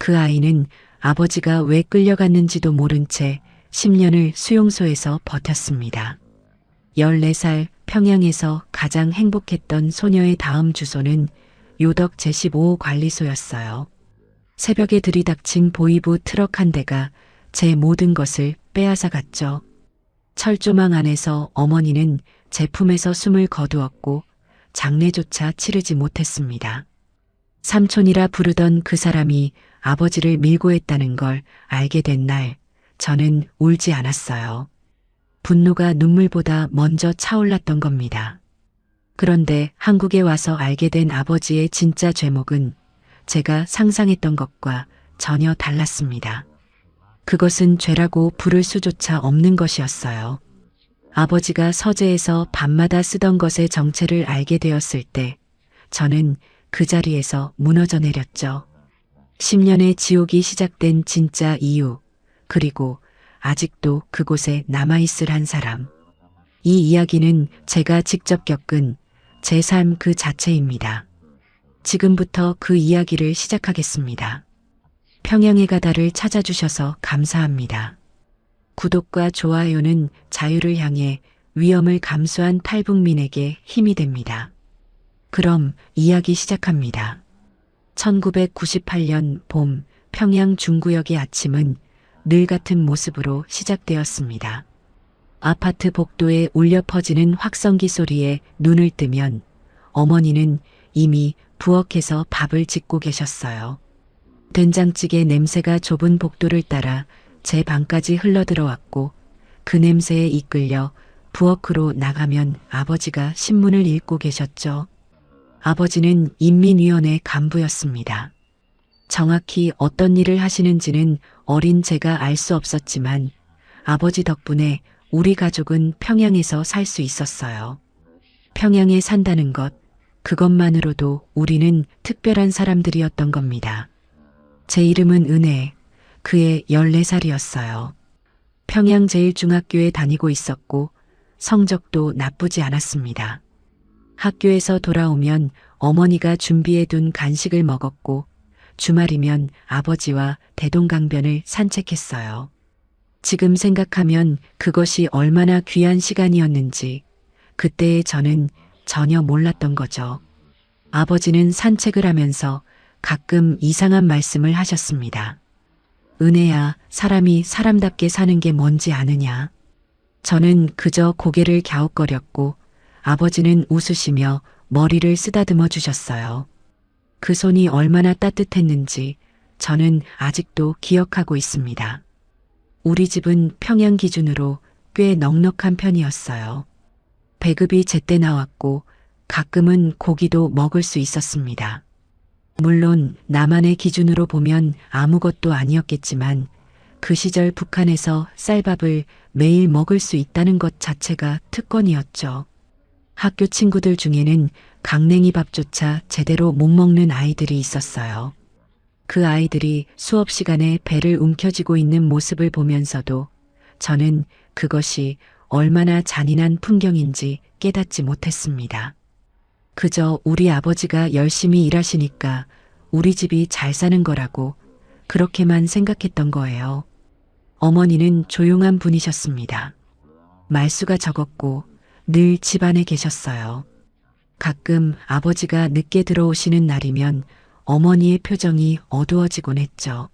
그 아이는 아버지가 왜 끌려갔는지도 모른 채 10년을 수용소에서 버텼습니다. 14살 평양에서 가장 행복했던 소녀의 다음 주소는 요덕 제15호 관리소였어요. 새벽에 들이닥친 보이부 트럭 한 대가 제 모든 것을 빼앗아 갔죠. 철조망 안에서 어머니는 제품에서 숨을 거두었고 장례조차 치르지 못했습니다. 삼촌이라 부르던 그 사람이 아버지를 밀고 했다는 걸 알게 된 날, 저는 울지 않았어요. 분노가 눈물보다 먼저 차올랐던 겁니다. 그런데 한국에 와서 알게 된 아버지의 진짜 죄목은 제가 상상했던 것과 전혀 달랐습니다. 그것은 죄라고 부를 수조차 없는 것이었어요. 아버지가 서재에서 밤마다 쓰던 것의 정체를 알게 되었을 때 저는 그 자리에서 무너져 내렸죠. 10년의 지옥이 시작된 진짜 이유, 그리고 아직도 그곳에 남아있을 한 사람. 이 이야기는 제가 직접 겪은 제 삶 그 자체입니다. 지금부터 그 이야기를 시작하겠습니다. 평양의 가다를 찾아주셔서 감사합니다. 구독과 좋아요는 자유를 향해 위험을 감수한 탈북민에게 힘이 됩니다. 그럼 이야기 시작합니다. 1998년 봄 평양 중구역의 아침은 늘 같은 모습으로 시작되었습니다. 아파트 복도에 울려 퍼지는 확성기 소리에 눈을 뜨면 어머니는 이미 부엌에서 밥을 짓고 계셨어요. 된장찌개 냄새가 좁은 복도를 따라 제 방까지 흘러들어왔고 그 냄새에 이끌려 부엌으로 나가면 아버지가 신문을 읽고 계셨죠. 아버지는 인민위원회 간부였습니다. 정확히 어떤 일을 하시는지는 어린 제가 알 수 없었지만 아버지 덕분에 우리 가족은 평양에서 살 수 있었어요. 평양에 산다는 것, 그것만으로도 우리는 특별한 사람들이었던 겁니다. 제 이름은 은혜, 그의 14살이었어요. 평양 제일중학교에 다니고 있었고 성적도 나쁘지 않았습니다. 학교에서 돌아오면 어머니가 준비해둔 간식을 먹었고 주말이면 아버지와 대동강변을 산책했어요. 지금 생각하면 그것이 얼마나 귀한 시간이었는지 그때의 저는 전혀 몰랐던 거죠. 아버지는 산책을 하면서 가끔 이상한 말씀을 하셨습니다. 은혜야, 사람이 사람답게 사는 게 뭔지 아느냐? 저는 그저 고개를 갸웃거렸고 아버지는 웃으시며 머리를 쓰다듬어 주셨어요. 그 손이 얼마나 따뜻했는지 저는 아직도 기억하고 있습니다. 우리 집은 평양 기준으로 꽤 넉넉한 편이었어요. 배급이 제때 나왔고 가끔은 고기도 먹을 수 있었습니다. 물론 남한의 기준으로 보면 아무것도 아니었겠지만 그 시절 북한에서 쌀밥을 매일 먹을 수 있다는 것 자체가 특권이었죠. 학교 친구들 중에는 강냉이 밥조차 제대로 못 먹는 아이들이 있었어요. 그 아이들이 수업 시간에 배를 움켜쥐고 있는 모습을 보면서도 저는 그것이 얼마나 잔인한 풍경인지 깨닫지 못했습니다. 그저 우리 아버지가 열심히 일하시니까 우리 집이 잘 사는 거라고 그렇게만 생각했던 거예요. 어머니는 조용한 분이셨습니다. 말수가 적었고 늘 집안에 계셨어요. 가끔 아버지가 늦게 들어오시는 날이면 어머니의 표정이 어두워지곤 했죠.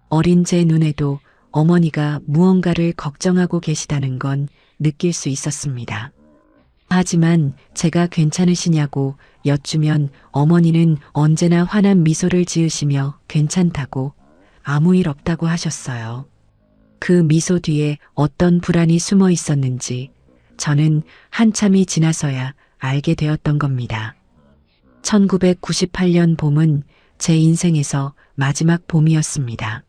어린 제 눈에도 어머니가 무언가를 걱정하고 계시다는 건 느낄 수 있었습니다. 하지만 제가 괜찮으시냐고 여쭈면 어머니는 언제나 환한 미소를 지으시며 괜찮다고 아무 일 없다고 하셨어요. 그 미소 뒤에 어떤 불안이 숨어 있었는지 저는 한참이 지나서야 알게 되었던 겁니다. 1998년 봄은 제 인생에서 마지막 봄이었습니다.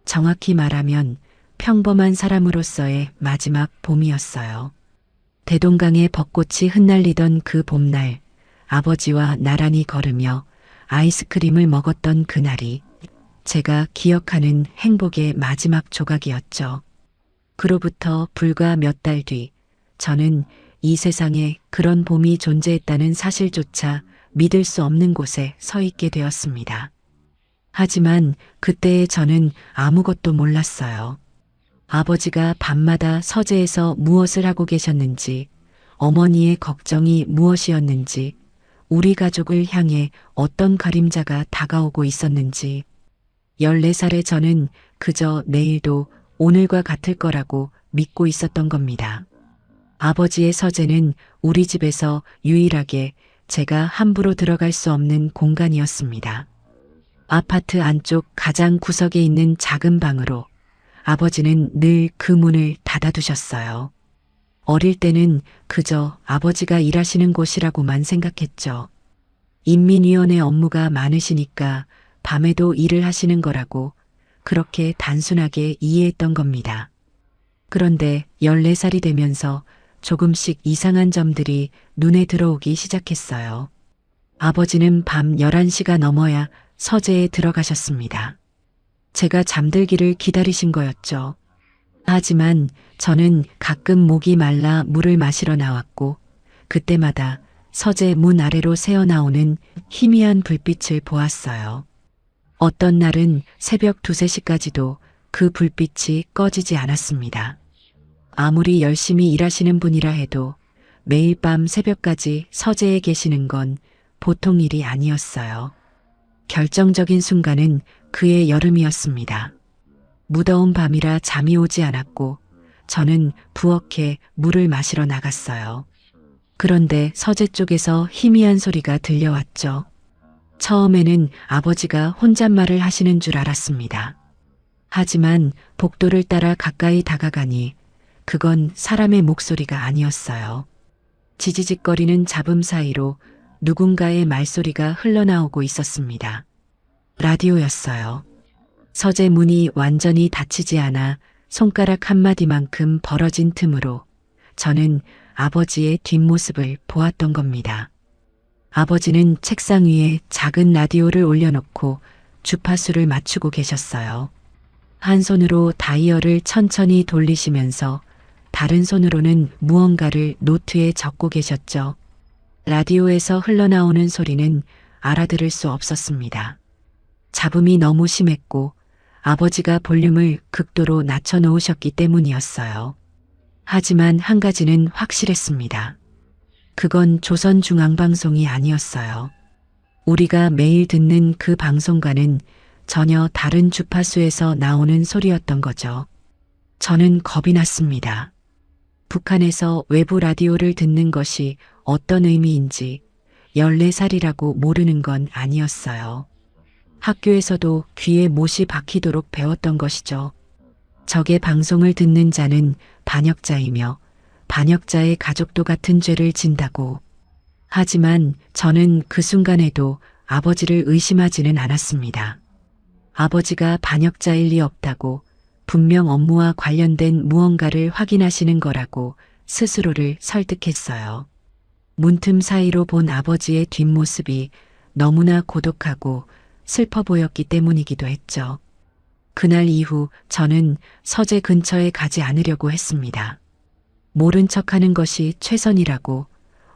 정확히 말하면 평범한 사람으로서의 마지막 봄이었어요. 대동강에 벚꽃이 흩날리던 그 봄날, 아버지와 나란히 걸으며 아이스크림을 먹었던 그날이 제가 기억하는 행복의 마지막 조각이었죠. 그로부터 불과 몇 달 뒤, 저는 이 세상에 그런 봄이 존재했다는 사실조차 믿을 수 없는 곳에 서 있게 되었습니다. 하지만 그때의 저는 아무것도 몰랐어요. 아버지가 밤마다 서재에서 무엇을 하고 계셨는지, 어머니의 걱정이 무엇이었는지, 우리 가족을 향해 어떤 그림자가 다가오고 있었는지, 14살의 저는 그저 내일도 오늘과 같을 거라고 믿고 있었던 겁니다. 아버지의 서재는 우리 집에서 유일하게 제가 함부로 들어갈 수 없는 공간이었습니다. 아파트 안쪽 가장 구석에 있는 작은 방으로 아버지는 늘 그 문을 닫아두셨어요. 어릴 때는 그저 아버지가 일하시는 곳이라고만 생각했죠. 인민위원회 업무가 많으시니까 밤에도 일을 하시는 거라고 그렇게 단순하게 이해했던 겁니다. 그런데 14살이 되면서 조금씩 이상한 점들이 눈에 들어오기 시작했어요. 아버지는 밤 11시가 넘어야 서재에 들어가셨습니다. 제가 잠들기를 기다리신 거였죠. 하지만 저는 가끔 목이 말라 물을 마시러 나왔고 그때마다 서재 문 아래로 새어나오는 희미한 불빛을 보았어요. 어떤 날은 새벽 2, 3시까지도 그 불빛이 꺼지지 않았습니다. 아무리 열심히 일하시는 분이라 해도 매일 밤 새벽까지 서재에 계시는 건 보통 일이 아니었어요. 결정적인 순간은 그의 여름이었습니다. 무더운 밤이라 잠이 오지 않았고 저는 부엌에 물을 마시러 나갔어요. 그런데 서재 쪽에서 희미한 소리가 들려왔죠. 처음에는 아버지가 혼잣말을 하시는 줄 알았습니다. 하지만 복도를 따라 가까이 다가가니 그건 사람의 목소리가 아니었어요. 지지직거리는 잡음 사이로 누군가의 말소리가 흘러나오고 있었습니다. 라디오였어요. 서재 문이 완전히 닫히지 않아 손가락 한마디만큼 벌어진 틈으로 저는 아버지의 뒷모습을 보았던 겁니다. 아버지는 책상 위에 작은 라디오를 올려놓고 주파수를 맞추고 계셨어요. 한 손으로 다이얼을 천천히 돌리시면서 다른 손으로는 무언가를 노트에 적고 계셨죠. 라디오에서 흘러나오는 소리는 알아들을 수 없었습니다. 잡음이 너무 심했고 아버지가 볼륨을 극도로 낮춰놓으셨기 때문이었어요. 하지만 한 가지는 확실했습니다. 그건 조선중앙방송이 아니었어요. 우리가 매일 듣는 그 방송과는 전혀 다른 주파수에서 나오는 소리였던 거죠. 저는 겁이 났습니다. 북한에서 외부 라디오를 듣는 것이 어떤 의미인지 14살이라고 모르는 건 아니었어요. 학교에서도 귀에 못이 박히도록 배웠던 것이죠. 적의 방송을 듣는 자는 반역자이며 반역자의 가족도 같은 죄를 진다고. 하지만 저는 그 순간에도 아버지를 의심하지는 않았습니다. 아버지가 반역자일 리 없다고 분명 업무와 관련된 무언가를 확인하시는 거라고 스스로를 설득했어요. 문틈 사이로 본 아버지의 뒷모습이 너무나 고독하고 슬퍼 보였기 때문이기도 했죠. 그날 이후 저는 서재 근처에 가지 않으려고 했습니다. 모른 척하는 것이 최선이라고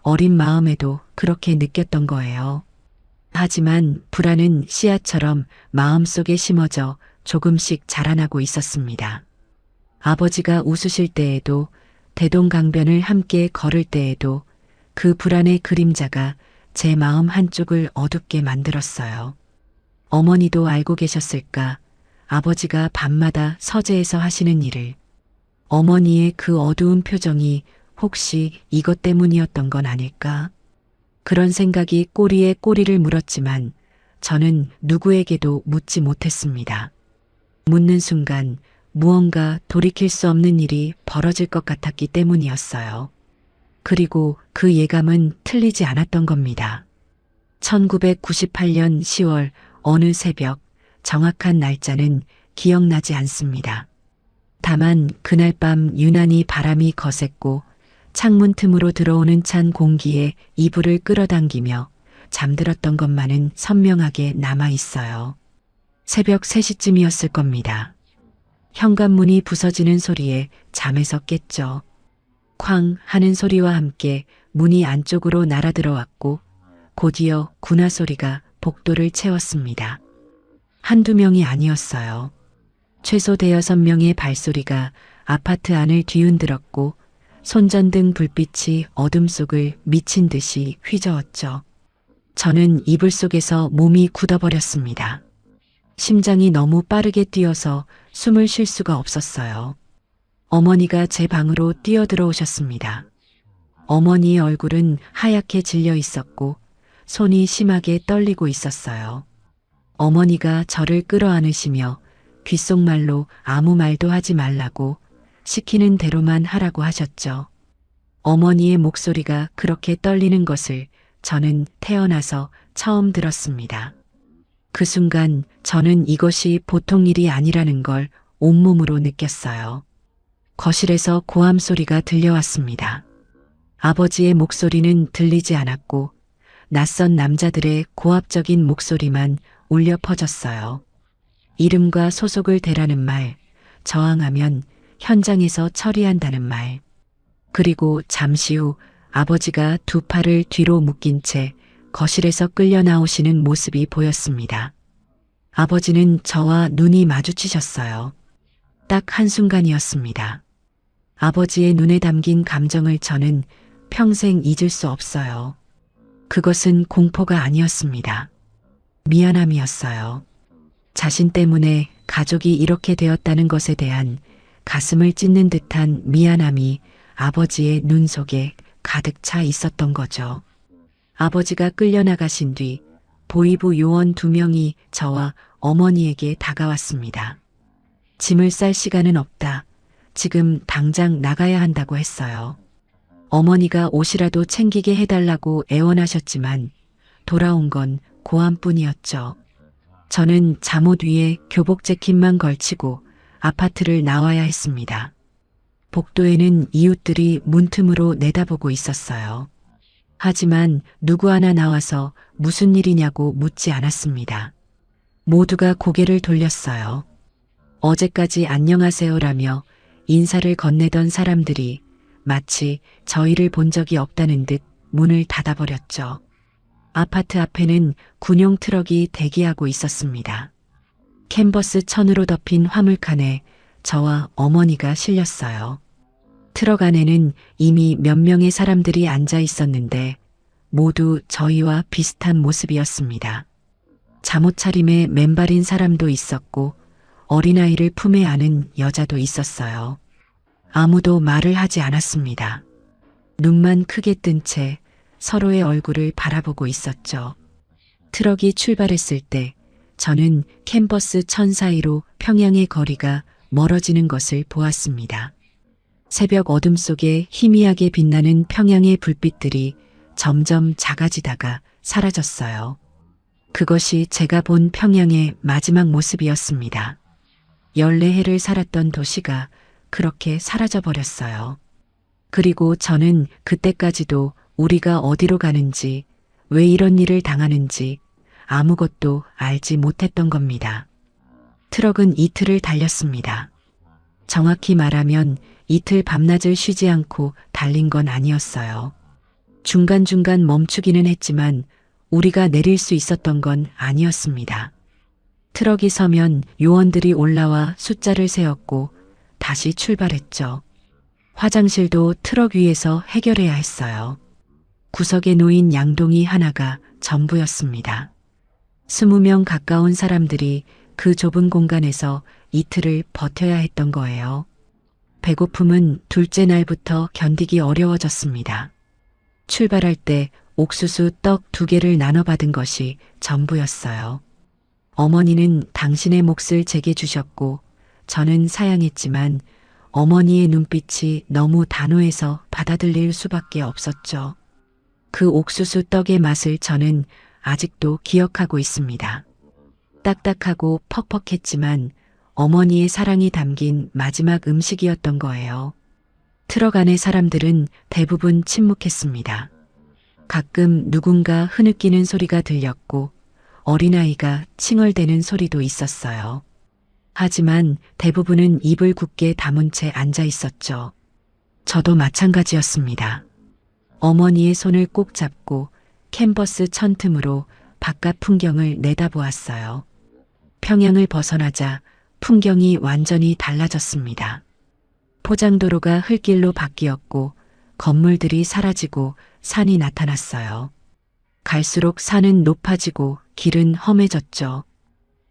어린 마음에도 그렇게 느꼈던 거예요. 하지만 불안은 씨앗처럼 마음속에 심어져 조금씩 자라나고 있었습니다. 아버지가 웃으실 때에도 대동강변을 함께 걸을 때에도 그 불안의 그림자가 제 마음 한쪽을 어둡게 만들었어요. 어머니도 알고 계셨을까? 아버지가 밤마다 서재에서 하시는 일을. 어머니의 그 어두운 표정이 혹시 이것 때문이었던 건 아닐까? 그런 생각이 꼬리에 꼬리를 물었지만 저는 누구에게도 묻지 못했습니다. 묻는 순간 무언가 돌이킬 수 없는 일이 벌어질 것 같았기 때문이었어요. 그리고 그 예감은 틀리지 않았던 겁니다. 1998년 10월 어느 새벽, 정확한 날짜는 기억나지 않습니다. 다만 그날 밤 유난히 바람이 거셌고 창문 틈으로 들어오는 찬 공기에 이불을 끌어당기며 잠들었던 것만은 선명하게 남아 있어요. 새벽 3시쯤이었을 겁니다. 현관문이 부서지는 소리에 잠에서 깼죠. 쾅 하는 소리와 함께 문이 안쪽으로 날아들어왔고 곧이어 군화 소리가 복도를 채웠습니다. 한두 명이 아니었어요. 최소 대여섯 명의 발소리가 아파트 안을 뒤흔들었고 손전등 불빛이 어둠 속을 미친 듯이 휘저었죠. 저는 이불 속에서 몸이 굳어버렸습니다. 심장이 너무 빠르게 뛰어서 숨을 쉴 수가 없었어요. 어머니가 제 방으로 뛰어들어오셨습니다. 어머니의 얼굴은 하얗게 질려 있었고 손이 심하게 떨리고 있었어요. 어머니가 저를 끌어안으시며 귓속말로 아무 말도 하지 말라고 시키는 대로만 하라고 하셨죠. 어머니의 목소리가 그렇게 떨리는 것을 저는 태어나서 처음 들었습니다. 그 순간 저는 이것이 보통 일이 아니라는 걸 온몸으로 느꼈어요. 거실에서 고함 소리가 들려왔습니다. 아버지의 목소리는 들리지 않았고 낯선 남자들의 고압적인 목소리만 울려 퍼졌어요. 이름과 소속을 대라는 말, 저항하면 현장에서 처리한다는 말. 그리고 잠시 후 아버지가 두 팔을 뒤로 묶인 채 거실에서 끌려 나오시는 모습이 보였습니다. 아버지는 저와 눈이 마주치셨어요. 딱 한순간이었습니다. 아버지의 눈에 담긴 감정을 저는 평생 잊을 수 없어요. 그것은 공포가 아니었습니다. 미안함이었어요. 자신 때문에 가족이 이렇게 되었다는 것에 대한 가슴을 찢는 듯한 미안함이 아버지의 눈 속에 가득 차 있었던 거죠. 아버지가 끌려나가신 뒤 보이부 요원 2명이 저와 어머니에게 다가왔습니다. 짐을 쌀 시간은 없다. 지금 당장 나가야 한다고 했어요. 어머니가 옷이라도 챙기게 해달라고 애원하셨지만 돌아온 건 고함뿐이었죠. 저는 잠옷 위에 교복 재킷만 걸치고 아파트를 나와야 했습니다. 복도에는 이웃들이 문틈으로 내다보고 있었어요. 하지만 누구 하나 나와서 무슨 일이냐고 묻지 않았습니다. 모두가 고개를 돌렸어요. 어제까지 안녕하세요라며 인사를 건네던 사람들이 마치 저희를 본 적이 없다는 듯 문을 닫아버렸죠. 아파트 앞에는 군용 트럭이 대기하고 있었습니다. 캔버스 천으로 덮인 화물칸에 저와 어머니가 실렸어요. 트럭 안에는 이미 몇 명의 사람들이 앉아 있었는데 모두 저희와 비슷한 모습이었습니다. 잠옷 차림에 맨발인 사람도 있었고 어린아이를 품에 안은 여자도 있었어요. 아무도 말을 하지 않았습니다. 눈만 크게 뜬 채 서로의 얼굴을 바라보고 있었죠. 트럭이 출발했을 때 저는 캔버스 천 사이로 평양의 거리가 멀어지는 것을 보았습니다. 새벽 어둠 속에 희미하게 빛나는 평양의 불빛들이 점점 작아지다가 사라졌어요. 그것이 제가 본 평양의 마지막 모습이었습니다. 14해를 살았던 도시가 그렇게 사라져버렸어요. 그리고 저는 그때까지도 우리가 어디로 가는지, 왜 이런 일을 당하는지 아무것도 알지 못했던 겁니다. 트럭은 이틀을 달렸습니다. 정확히 말하면 이틀 밤낮을 쉬지 않고 달린 건 아니었어요. 중간중간 멈추기는 했지만 우리가 내릴 수 있었던 건 아니었습니다. 트럭이 서면 요원들이 올라와 숫자를 세었고 다시 출발했죠. 화장실도 트럭 위에서 해결해야 했어요. 구석에 놓인 양동이 하나가 전부였습니다. 20명 가까운 사람들이 그 좁은 공간에서 이틀을 버텨야 했던 거예요. 배고픔은 둘째 날부터 견디기 어려워졌습니다. 출발할 때 옥수수 떡 2개를 나눠 받은 것이 전부였어요. 어머니는 당신의 몫을 제게 주셨고 저는 사양했지만 어머니의 눈빛이 너무 단호해서 받아들일 수밖에 없었죠. 그 옥수수 떡의 맛을 저는 아직도 기억하고 있습니다. 딱딱하고 퍽퍽했지만 어머니의 사랑이 담긴 마지막 음식이었던 거예요. 트럭 안의 사람들은 대부분 침묵했습니다. 가끔 누군가 흐느끼는 소리가 들렸고 어린아이가 칭얼대는 소리도 있었어요. 하지만 대부분은 입을 굳게 다문 채 앉아 있었죠. 저도 마찬가지였습니다. 어머니의 손을 꼭 잡고 캔버스 천 틈으로 바깥 풍경을 내다보았어요. 평양을 벗어나자 풍경이 완전히 달라졌습니다. 포장도로가 흙길로 바뀌었고 건물들이 사라지고 산이 나타났어요. 갈수록 산은 높아지고 길은 험해졌죠.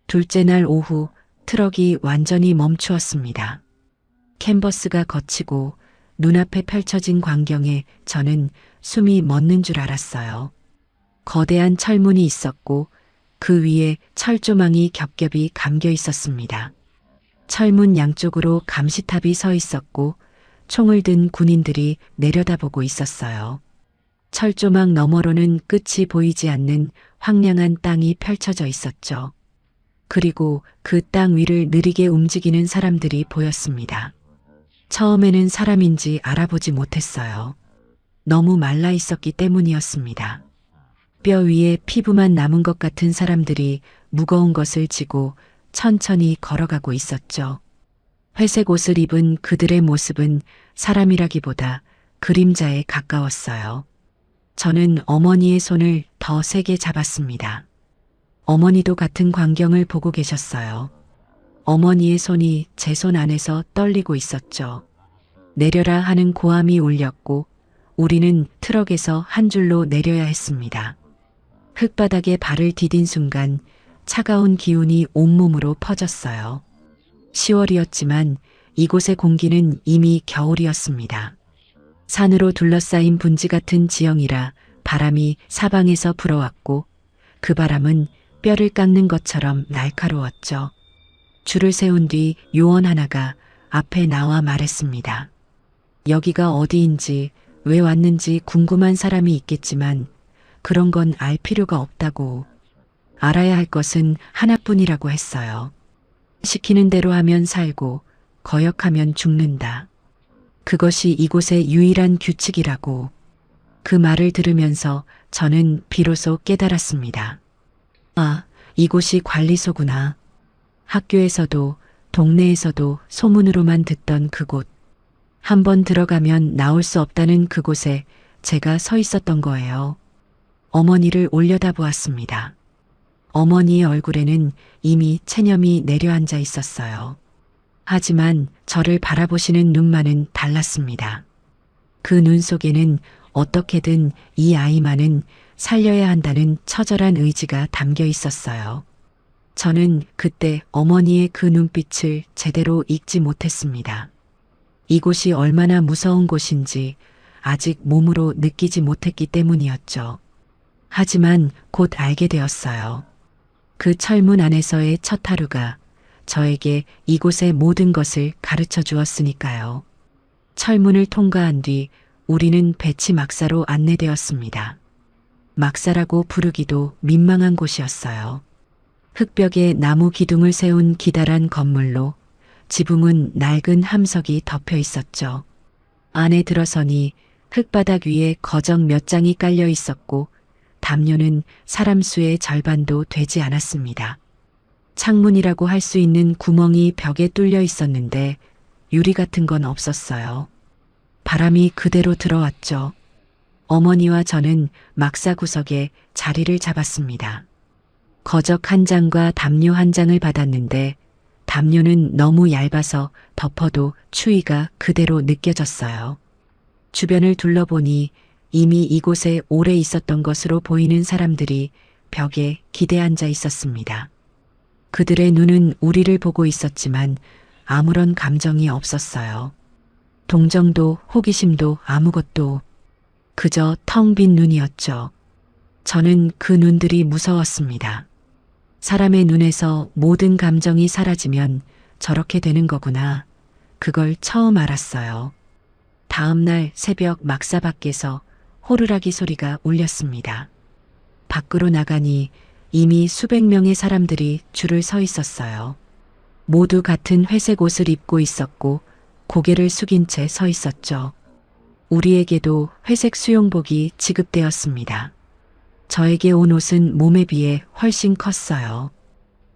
둘째 날 오후 트럭이 완전히 멈추었습니다. 캔버스가 거치고 눈앞에 펼쳐진 광경에 저는 숨이 멎는 줄 알았어요. 거대한 철문이 있었고 그 위에 철조망이 겹겹이 감겨 있었습니다. 철문 양쪽으로 감시탑이 서 있었고 총을 든 군인들이 내려다보고 있었어요. 철조망 너머로는 끝이 보이지 않는 황량한 땅이 펼쳐져 있었죠. 그리고 그 땅 위를 느리게 움직이는 사람들이 보였습니다. 처음에는 사람인지 알아보지 못했어요. 너무 말라 있었기 때문이었습니다. 뼈 위에 피부만 남은 것 같은 사람들이 무거운 것을 지고 천천히 걸어가고 있었죠. 회색 옷을 입은 그들의 모습은 사람이라기보다 그림자에 가까웠어요. 저는 어머니의 손을 더 세게 잡았습니다. 어머니도 같은 광경을 보고 계셨어요. 어머니의 손이 제 손 안에서 떨리고 있었죠. 내려라 하는 고함이 울렸고 우리는 트럭에서 한 줄로 내려야 했습니다. 흙바닥에 발을 디딘 순간 차가운 기운이 온몸으로 퍼졌어요. 10월이었지만 이곳의 공기는 이미 겨울이었습니다. 산으로 둘러싸인 분지 같은 지형이라 바람이 사방에서 불어왔고 그 바람은 뼈를 깎는 것처럼 날카로웠죠. 줄을 세운 뒤 요원 하나가 앞에 나와 말했습니다. 여기가 어디인지 왜 왔는지 궁금한 사람이 있겠지만 그런 건 알 필요가 없다고. 알아야 할 것은 하나뿐이라고 했어요. 시키는 대로 하면 살고 거역하면 죽는다. 그것이 이곳의 유일한 규칙이라고. 그 말을 들으면서 저는 비로소 깨달았습니다. 아, 이곳이 관리소구나. 학교에서도 동네에서도 소문으로만 듣던 그곳. 한번 들어가면 나올 수 없다는 그곳에 제가 서 있었던 거예요. 어머니를 올려다보았습니다. 어머니의 얼굴에는 이미 체념이 내려앉아 있었어요. 하지만 저를 바라보시는 눈만은 달랐습니다. 그 눈 속에는 어떻게든 이 아이만은 살려야 한다는 처절한 의지가 담겨 있었어요. 저는 그때 어머니의 그 눈빛을 제대로 읽지 못했습니다. 이곳이 얼마나 무서운 곳인지 아직 몸으로 느끼지 못했기 때문이었죠. 하지만 곧 알게 되었어요. 그 철문 안에서의 첫 하루가 저에게 이곳의 모든 것을 가르쳐 주었으니까요. 철문을 통과한 뒤 우리는 배치 막사로 안내되었습니다. 막사라고 부르기도 민망한 곳이었어요. 흙벽에 나무 기둥을 세운 기다란 건물로 지붕은 낡은 함석이 덮여 있었죠. 안에 들어서니 흙바닥 위에 거적 몇 장이 깔려 있었고 담요는 사람 수의 절반도 되지 않았습니다. 창문이라고 할 수 있는 구멍이 벽에 뚫려 있었는데 유리 같은 건 없었어요. 바람이 그대로 들어왔죠. 어머니와 저는 막사 구석에 자리를 잡았습니다. 거적 한 장과 담요 한 장을 받았는데 담요는 너무 얇아서 덮어도 추위가 그대로 느껴졌어요. 주변을 둘러보니 이미 이곳에 오래 있었던 것으로 보이는 사람들이 벽에 기대 앉아 있었습니다. 그들의 눈은 우리를 보고 있었지만 아무런 감정이 없었어요. 동정도 호기심도 아무것도 그저 텅 빈 눈이었죠. 저는 그 눈들이 무서웠습니다. 사람의 눈에서 모든 감정이 사라지면 저렇게 되는 거구나. 그걸 처음 알았어요. 다음 날 새벽 막사 밖에서 호루라기 소리가 울렸습니다. 밖으로 나가니 이미 수백 명의 사람들이 줄을 서 있었어요. 모두 같은 회색 옷을 입고 있었고 고개를 숙인 채 서 있었죠. 우리에게도 회색 수용복이 지급되었습니다. 저에게 온 옷은 몸에 비해 훨씬 컸어요.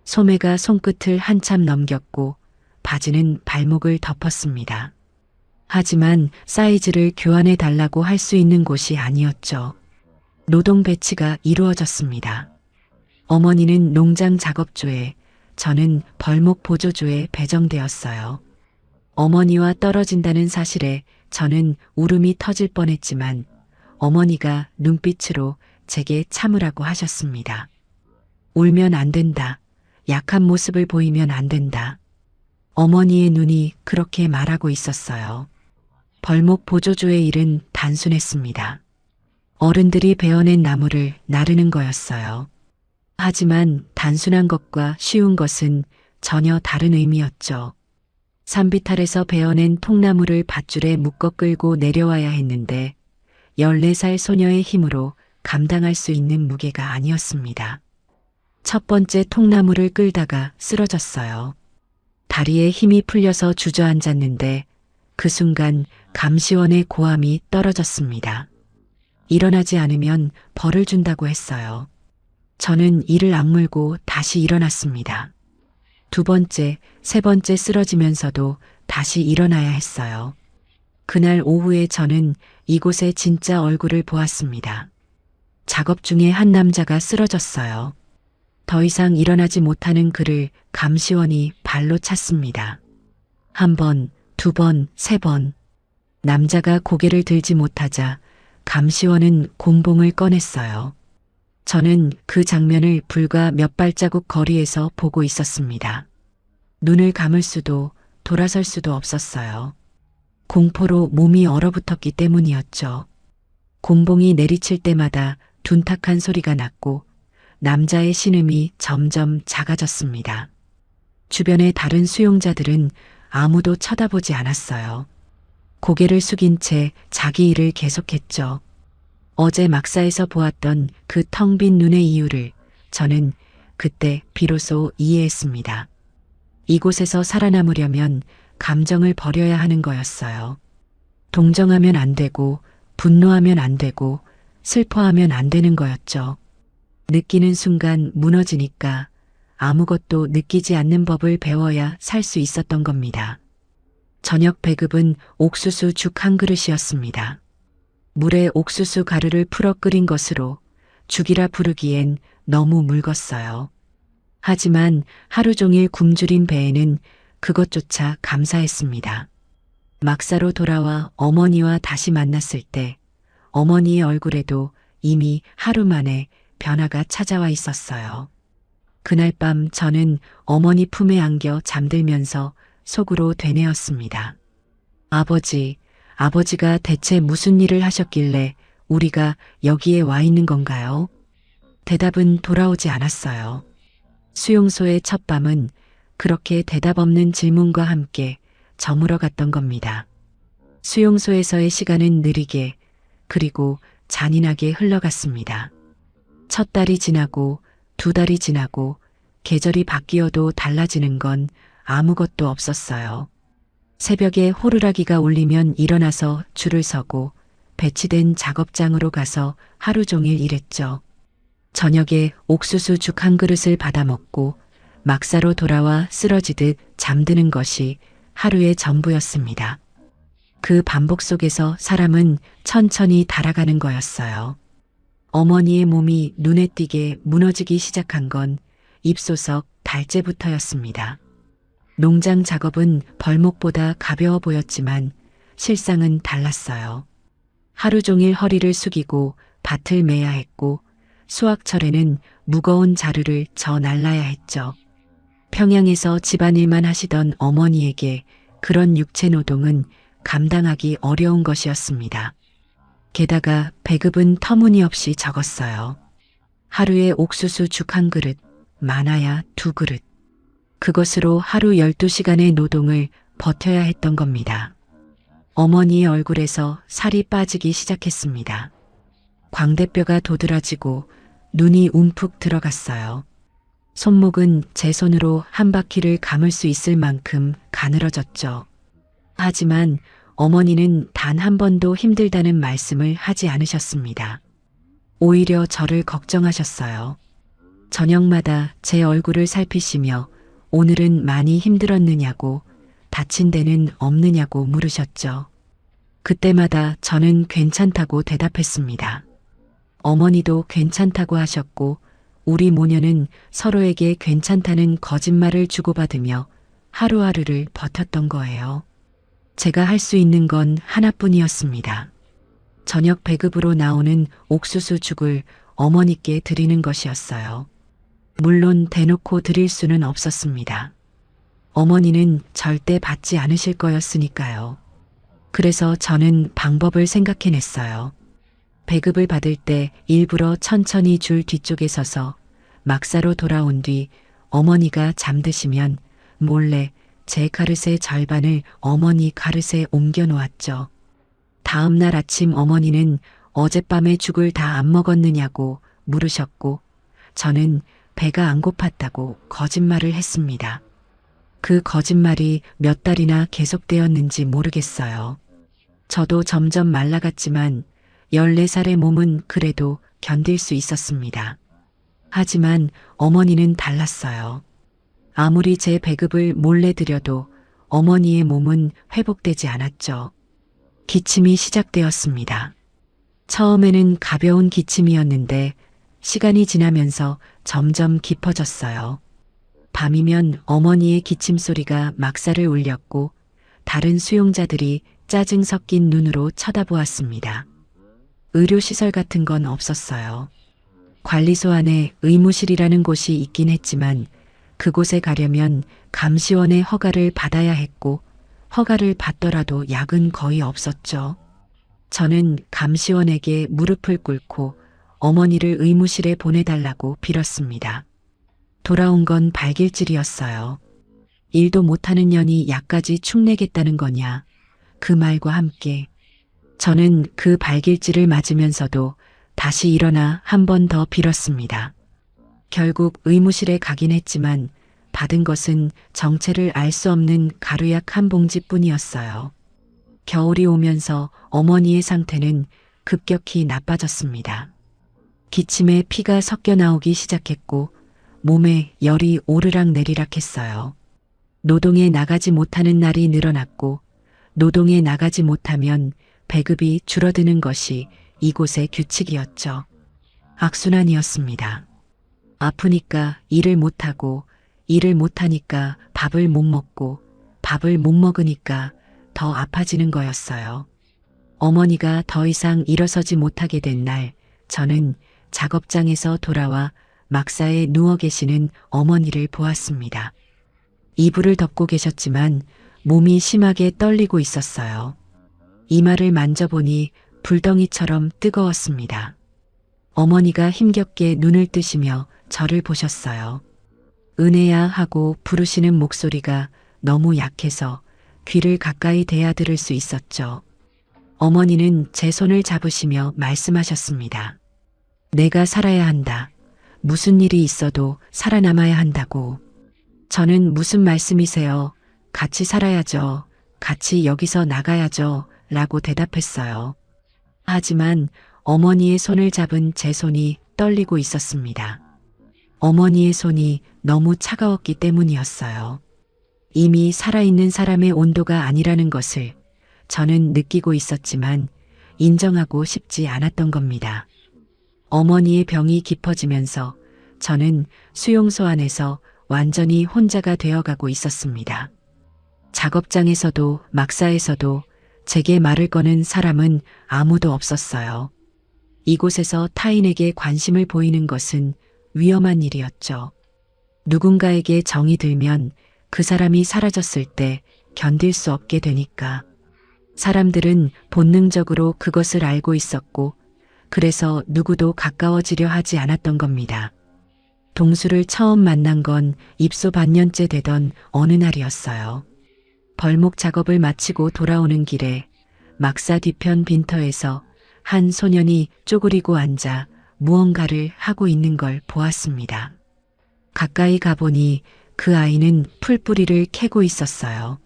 소매가 손끝을 한참 넘겼고 바지는 발목을 덮었습니다. 하지만 사이즈를 교환해 달라고 할 수 있는 곳이 아니었죠. 노동 배치가 이루어졌습니다. 어머니는 농장 작업조에, 저는 벌목 보조조에 배정되었어요. 어머니와 떨어진다는 사실에 저는 울음이 터질 뻔했지만 어머니가 눈빛으로 제게 참으라고 하셨습니다. 울면 안 된다. 약한 모습을 보이면 안 된다. 어머니의 눈이 그렇게 말하고 있었어요. 벌목 보조조의 일은 단순했습니다. 어른들이 베어낸 나무를 나르는 거였어요. 하지만 단순한 것과 쉬운 것은 전혀 다른 의미였죠. 산비탈에서 베어낸 통나무를 밧줄에 묶어 끌고 내려와야 했는데 14살 소녀의 힘으로 감당할 수 있는 무게가 아니었습니다. 첫 번째 통나무를 끌다가 쓰러졌어요. 다리에 힘이 풀려서 주저앉았는데 그 순간 감시원의 고함이 떨어졌습니다. 일어나지 않으면 벌을 준다고 했어요. 저는 이를 악물고 다시 일어났습니다. 두 번째, 세 번째 쓰러지면서도 다시 일어나야 했어요. 그날 오후에 저는 이곳의 진짜 얼굴을 보았습니다. 작업 중에 한 남자가 쓰러졌어요. 더 이상 일어나지 못하는 그를 감시원이 발로 찼습니다. 한 번, 두 번, 세 번. 남자가 고개를 들지 못하자 감시원은 곤봉을 꺼냈어요. 저는 그 장면을 불과 몇 발자국 거리에서 보고 있었습니다. 눈을 감을 수도 돌아설 수도 없었어요. 공포로 몸이 얼어붙었기 때문이었죠. 곤봉이 내리칠 때마다 둔탁한 소리가 났고 남자의 신음이 점점 작아졌습니다. 주변의 다른 수용자들은 아무도 쳐다보지 않았어요. 고개를 숙인 채 자기 일을 계속했죠. 어제 막사에서 보았던 그 텅 빈 눈의 이유를 저는 그때 비로소 이해했습니다. 이곳에서 살아남으려면 감정을 버려야 하는 거였어요. 동정하면 안 되고 분노하면 안 되고 슬퍼하면 안 되는 거였죠. 느끼는 순간 무너지니까 아무것도 느끼지 않는 법을 배워야 살 수 있었던 겁니다. 저녁 배급은 옥수수 죽 한 그릇이었습니다. 물에 옥수수 가루를 풀어 끓인 것으로 죽이라 부르기엔 너무 묽었어요. 하지만 하루 종일 굶주린 배에는 그것조차 감사했습니다. 막사로 돌아와 어머니와 다시 만났을 때 어머니의 얼굴에도 이미 하루 만에 변화가 찾아와 있었어요. 그날 밤 저는 어머니 품에 안겨 잠들면서 속으로 되뇌었습니다. 아버지가 대체 무슨 일을 하셨길래 우리가 여기에 와 있는 건가요? 대답은 돌아오지 않았어요. 수용소의 첫 밤은 그렇게 대답 없는 질문과 함께 저물어 갔던 겁니다. 수용소에서의 시간은 느리게 그리고 잔인하게 흘러갔습니다. 첫 달이 지나고 두 달이 지나고 계절이 바뀌어도 달라지는 건 아무것도 없었어요. 새벽에 호루라기가 울리면 일어나서 줄을 서고 배치된 작업장으로 가서 하루 종일 일했죠. 저녁에 옥수수 죽 한 그릇을 받아 먹고 막사로 돌아와 쓰러지듯 잠드는 것이 하루의 전부였습니다. 그 반복 속에서 사람은 천천히 달아가는 거였어요. 어머니의 몸이 눈에 띄게 무너지기 시작한 건 입소석 달째부터였습니다. 농장 작업은 벌목보다 가벼워 보였지만 실상은 달랐어요. 하루 종일 허리를 숙이고 밭을 매야 했고 수확철에는 무거운 자루를 저 날라야 했죠. 평양에서 집안일만 하시던 어머니에게 그런 육체 노동은 감당하기 어려운 것이었습니다. 게다가 배급은 터무니없이 적었어요. 하루에 옥수수 죽 한 그릇, 많아야 두 그릇. 그것으로 하루 12시간의 노동을 버텨야 했던 겁니다. 어머니의 얼굴에서 살이 빠지기 시작했습니다. 광대뼈가 도드라지고 눈이 움푹 들어갔어요. 손목은 제 손으로 한 바퀴를 감을 수 있을 만큼 가늘어졌죠. 하지만 어머니는 단 한 번도 힘들다는 말씀을 하지 않으셨습니다. 오히려 저를 걱정하셨어요. 저녁마다 제 얼굴을 살피시며 오늘은 많이 힘들었느냐고 다친 데는 없느냐고 물으셨죠. 그때마다 저는 괜찮다고 대답했습니다. 어머니도 괜찮다고 하셨고 우리 모녀는 서로에게 괜찮다는 거짓말을 주고받으며 하루하루를 버텼던 거예요. 제가 할 수 있는 건 하나뿐이었습니다. 저녁 배급으로 나오는 옥수수 죽을 어머니께 드리는 것이었어요. 물론 대놓고 드릴 수는 없었습니다. 어머니는 절대 받지 않으실 거였으니까요. 그래서 저는 방법을 생각해냈어요. 배급을 받을 때 일부러 천천히 줄 뒤쪽에 서서 막사로 돌아온 뒤 어머니가 잠드시면 몰래 제 그릇의 절반을 어머니 그릇에 옮겨 놓았죠. 다음 날 아침 어머니는 어젯밤에 죽을 다 안 먹었느냐고 물으셨고 저는 배가 안 고팠다고 거짓말을 했습니다. 그 거짓말이 몇 달이나 계속되었는지 모르겠어요. 저도 점점 말라갔지만 14살의 몸은 그래도 견딜 수 있었습니다. 하지만 어머니는 달랐어요. 아무리 제 배급을 몰래 드려도 어머니의 몸은 회복되지 않았죠. 기침이 시작되었습니다. 처음에는 가벼운 기침이었는데 시간이 지나면서 점점 깊어졌어요. 밤이면 어머니의 기침 소리가 막사를 울렸고 다른 수용자들이 짜증 섞인 눈으로 쳐다보았습니다. 의료시설 같은 건 없었어요. 관리소 안에 의무실이라는 곳이 있긴 했지만 그곳에 가려면 감시원의 허가를 받아야 했고 허가를 받더라도 약은 거의 없었죠. 저는 감시원에게 무릎을 꿇고 어머니를 의무실에 보내달라고 빌었습니다. 돌아온 건 발길질이었어요. 일도 못하는 년이 약까지 축내겠다는 거냐. 그 말과 함께 저는 그 발길질을 맞으면서도 다시 일어나 한 번 더 빌었습니다. 결국 의무실에 가긴 했지만 받은 것은 정체를 알 수 없는 가루약 한 봉지뿐이었어요. 겨울이 오면서 어머니의 상태는 급격히 나빠졌습니다. 기침에 피가 섞여 나오기 시작했고 몸에 열이 오르락 내리락 했어요. 노동에 나가지 못하는 날이 늘어났고 노동에 나가지 못하면 배급이 줄어드는 것이 이곳의 규칙이었죠. 악순환이었습니다. 아프니까 일을 못하고 일을 못하니까 밥을 못 먹고 밥을 못 먹으니까 더 아파지는 거였어요. 어머니가 더 이상 일어서지 못하게 된 날 저는 작업장에서 돌아와 막사에 누워 계시는 어머니를 보았습니다. 이불을 덮고 계셨지만 몸이 심하게 떨리고 있었어요. 이마를 만져보니 불덩이처럼 뜨거웠습니다. 어머니가 힘겹게 눈을 뜨시며 저를 보셨어요. 은혜야 하고 부르시는 목소리가 너무 약해서 귀를 가까이 대야 들을 수 있었죠. 어머니는 제 손을 잡으시며 말씀하셨습니다. 내가 살아야 한다. 무슨 일이 있어도 살아남아야 한다고. 저는 무슨 말씀이세요? 같이 살아야죠. 같이 여기서 나가야죠. 라고 대답했어요. 하지만 어머니의 손을 잡은 제 손이 떨리고 있었습니다. 어머니의 손이 너무 차가웠기 때문이었어요. 이미 살아있는 사람의 온도가 아니라는 것을 저는 느끼고 있었지만 인정하고 싶지 않았던 겁니다. 어머니의 병이 깊어지면서 저는 수용소 안에서 완전히 혼자가 되어가고 있었습니다. 작업장에서도 막사에서도 제게 말을 거는 사람은 아무도 없었어요. 이곳에서 타인에게 관심을 보이는 것은 위험한 일이었죠. 누군가에게 정이 들면 그 사람이 사라졌을 때 견딜 수 없게 되니까. 사람들은 본능적으로 그것을 알고 있었고 그래서 누구도 가까워지려 하지 않았던 겁니다. 동수를 처음 만난 건 입소 반년째 되던 어느 날이었어요. 벌목 작업을 마치고 돌아오는 길에 막사 뒤편 빈터에서 한 소년이 쪼그리고 앉아 무언가를 하고 있는 걸 보았습니다. 가까이 가보니 그 아이는 풀뿌리를 캐고 있었어요.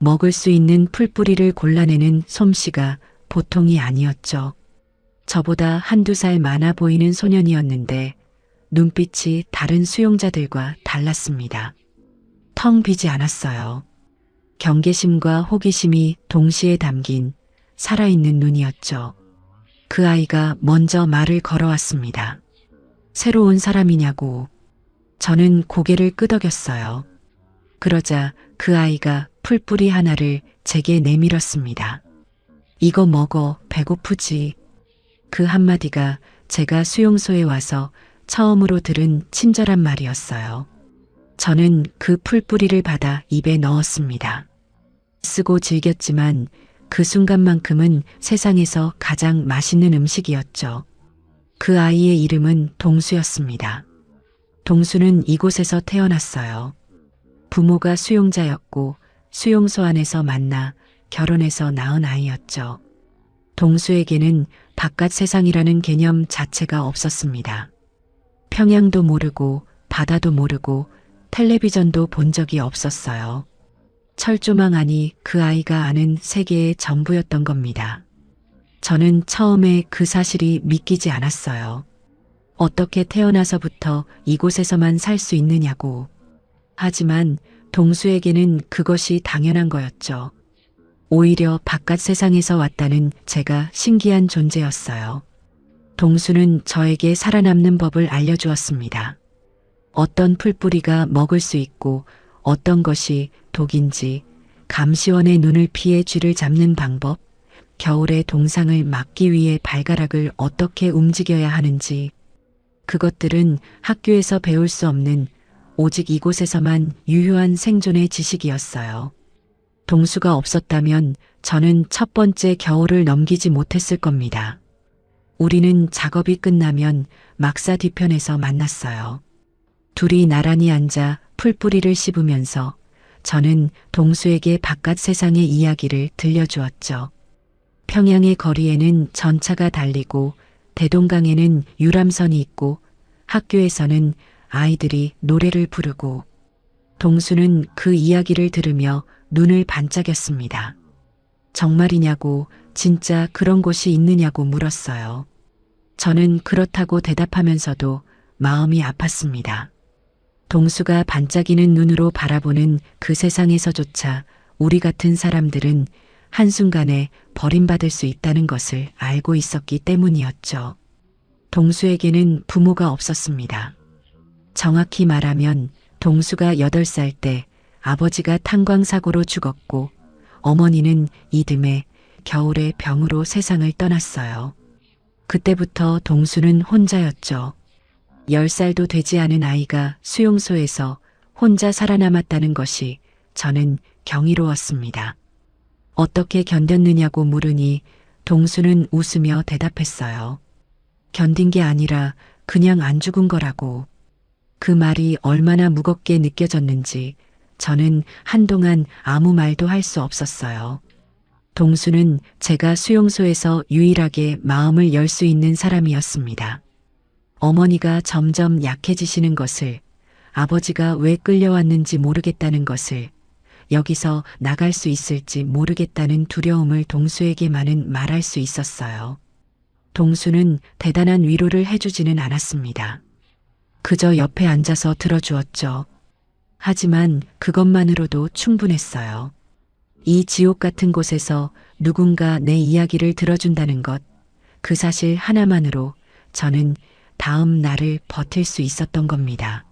먹을 수 있는 풀뿌리를 골라내는 솜씨가 보통이 아니었죠. 저보다 한두 살 많아 보이는 소년이었는데 눈빛이 다른 수용자들과 달랐습니다. 텅 비지 않았어요. 경계심과 호기심이 동시에 담긴 살아있는 눈이었죠. 그 아이가 먼저 말을 걸어왔습니다. 새로운 사람이냐고. 저는 고개를 끄덕였어요. 그러자 그 아이가 풀뿌리 하나를 제게 내밀었습니다. 이거 먹어, 배고프지. 그 한마디가 제가 수용소에 와서 처음으로 들은 친절한 말이었어요. 저는 그 풀뿌리를 받아 입에 넣었습니다. 쓰고 즐겼지만 그 순간만큼은 세상에서 가장 맛있는 음식이었죠. 그 아이의 이름은 동수였습니다. 동수는 이곳에서 태어났어요. 부모가 수용자였고 수용소 안에서 만나 결혼해서 낳은 아이였죠. 동수에게는 바깥 세상이라는 개념 자체가 없었습니다. 평양도 모르고 바다도 모르고 텔레비전도 본 적이 없었어요. 철조망 안이 그 아이가 아는 세계의 전부였던 겁니다. 저는 처음에 그 사실이 믿기지 않았어요. 어떻게 태어나서부터 이곳에서만 살 수 있느냐고. 하지만 동수에게는 그것이 당연한 거였죠. 오히려 바깥 세상에서 왔다는 제가 신기한 존재였어요. 동수는 저에게 살아남는 법을 알려주었습니다. 어떤 풀뿌리가 먹을 수 있고 어떤 것이 독인지, 감시원의 눈을 피해 쥐를 잡는 방법, 겨울에 동상을 막기 위해 발가락을 어떻게 움직여야 하는지, 그것들은 학교에서 배울 수 없는 오직 이곳에서만 유효한 생존의 지식이었어요. 동수가 없었다면 저는 첫 번째 겨울을 넘기지 못했을 겁니다. 우리는 작업이 끝나면 막사 뒤편에서 만났어요. 둘이 나란히 앉아 풀뿌리를 씹으면서 저는 동수에게 바깥 세상의 이야기를 들려주었죠. 평양의 거리에는 전차가 달리고 대동강에는 유람선이 있고 학교에서는 아이들이 노래를 부르고. 동수는 그 이야기를 들으며 눈을 반짝였습니다. 정말이냐고, 진짜 그런 곳이 있느냐고 물었어요. 저는 그렇다고 대답하면서도 마음이 아팠습니다. 동수가 반짝이는 눈으로 바라보는 그 세상에서조차 우리 같은 사람들은 한순간에 버림받을 수 있다는 것을 알고 있었기 때문이었죠. 동수에게는 부모가 없었습니다. 정확히 말하면 동수가 8살 때 아버지가 탄광사고로 죽었고 어머니는 이듬해 겨울에 병으로 세상을 떠났어요. 그때부터 동수는 혼자였죠. 10살도 되지 않은 아이가 수용소에서 혼자 살아남았다는 것이 저는 경이로웠습니다. 어떻게 견뎠느냐고 물으니 동수는 웃으며 대답했어요. 견딘 게 아니라 그냥 안 죽은 거라고. 그 말이 얼마나 무겁게 느껴졌는지 저는 한동안 아무 말도 할 수 없었어요. 동수는 제가 수용소에서 유일하게 마음을 열 수 있는 사람이었습니다. 어머니가 점점 약해지시는 것을, 아버지가 왜 끌려왔는지 모르겠다는 것을, 여기서 나갈 수 있을지 모르겠다는 두려움을 동수에게만은 말할 수 있었어요. 동수는 대단한 위로를 해주지는 않았습니다. 그저 옆에 앉아서 들어주었죠. 하지만 그것만으로도 충분했어요. 이 지옥 같은 곳에서 누군가 내 이야기를 들어준다는 것, 그 사실 하나만으로 저는 다음 날을 버틸 수 있었던 겁니다.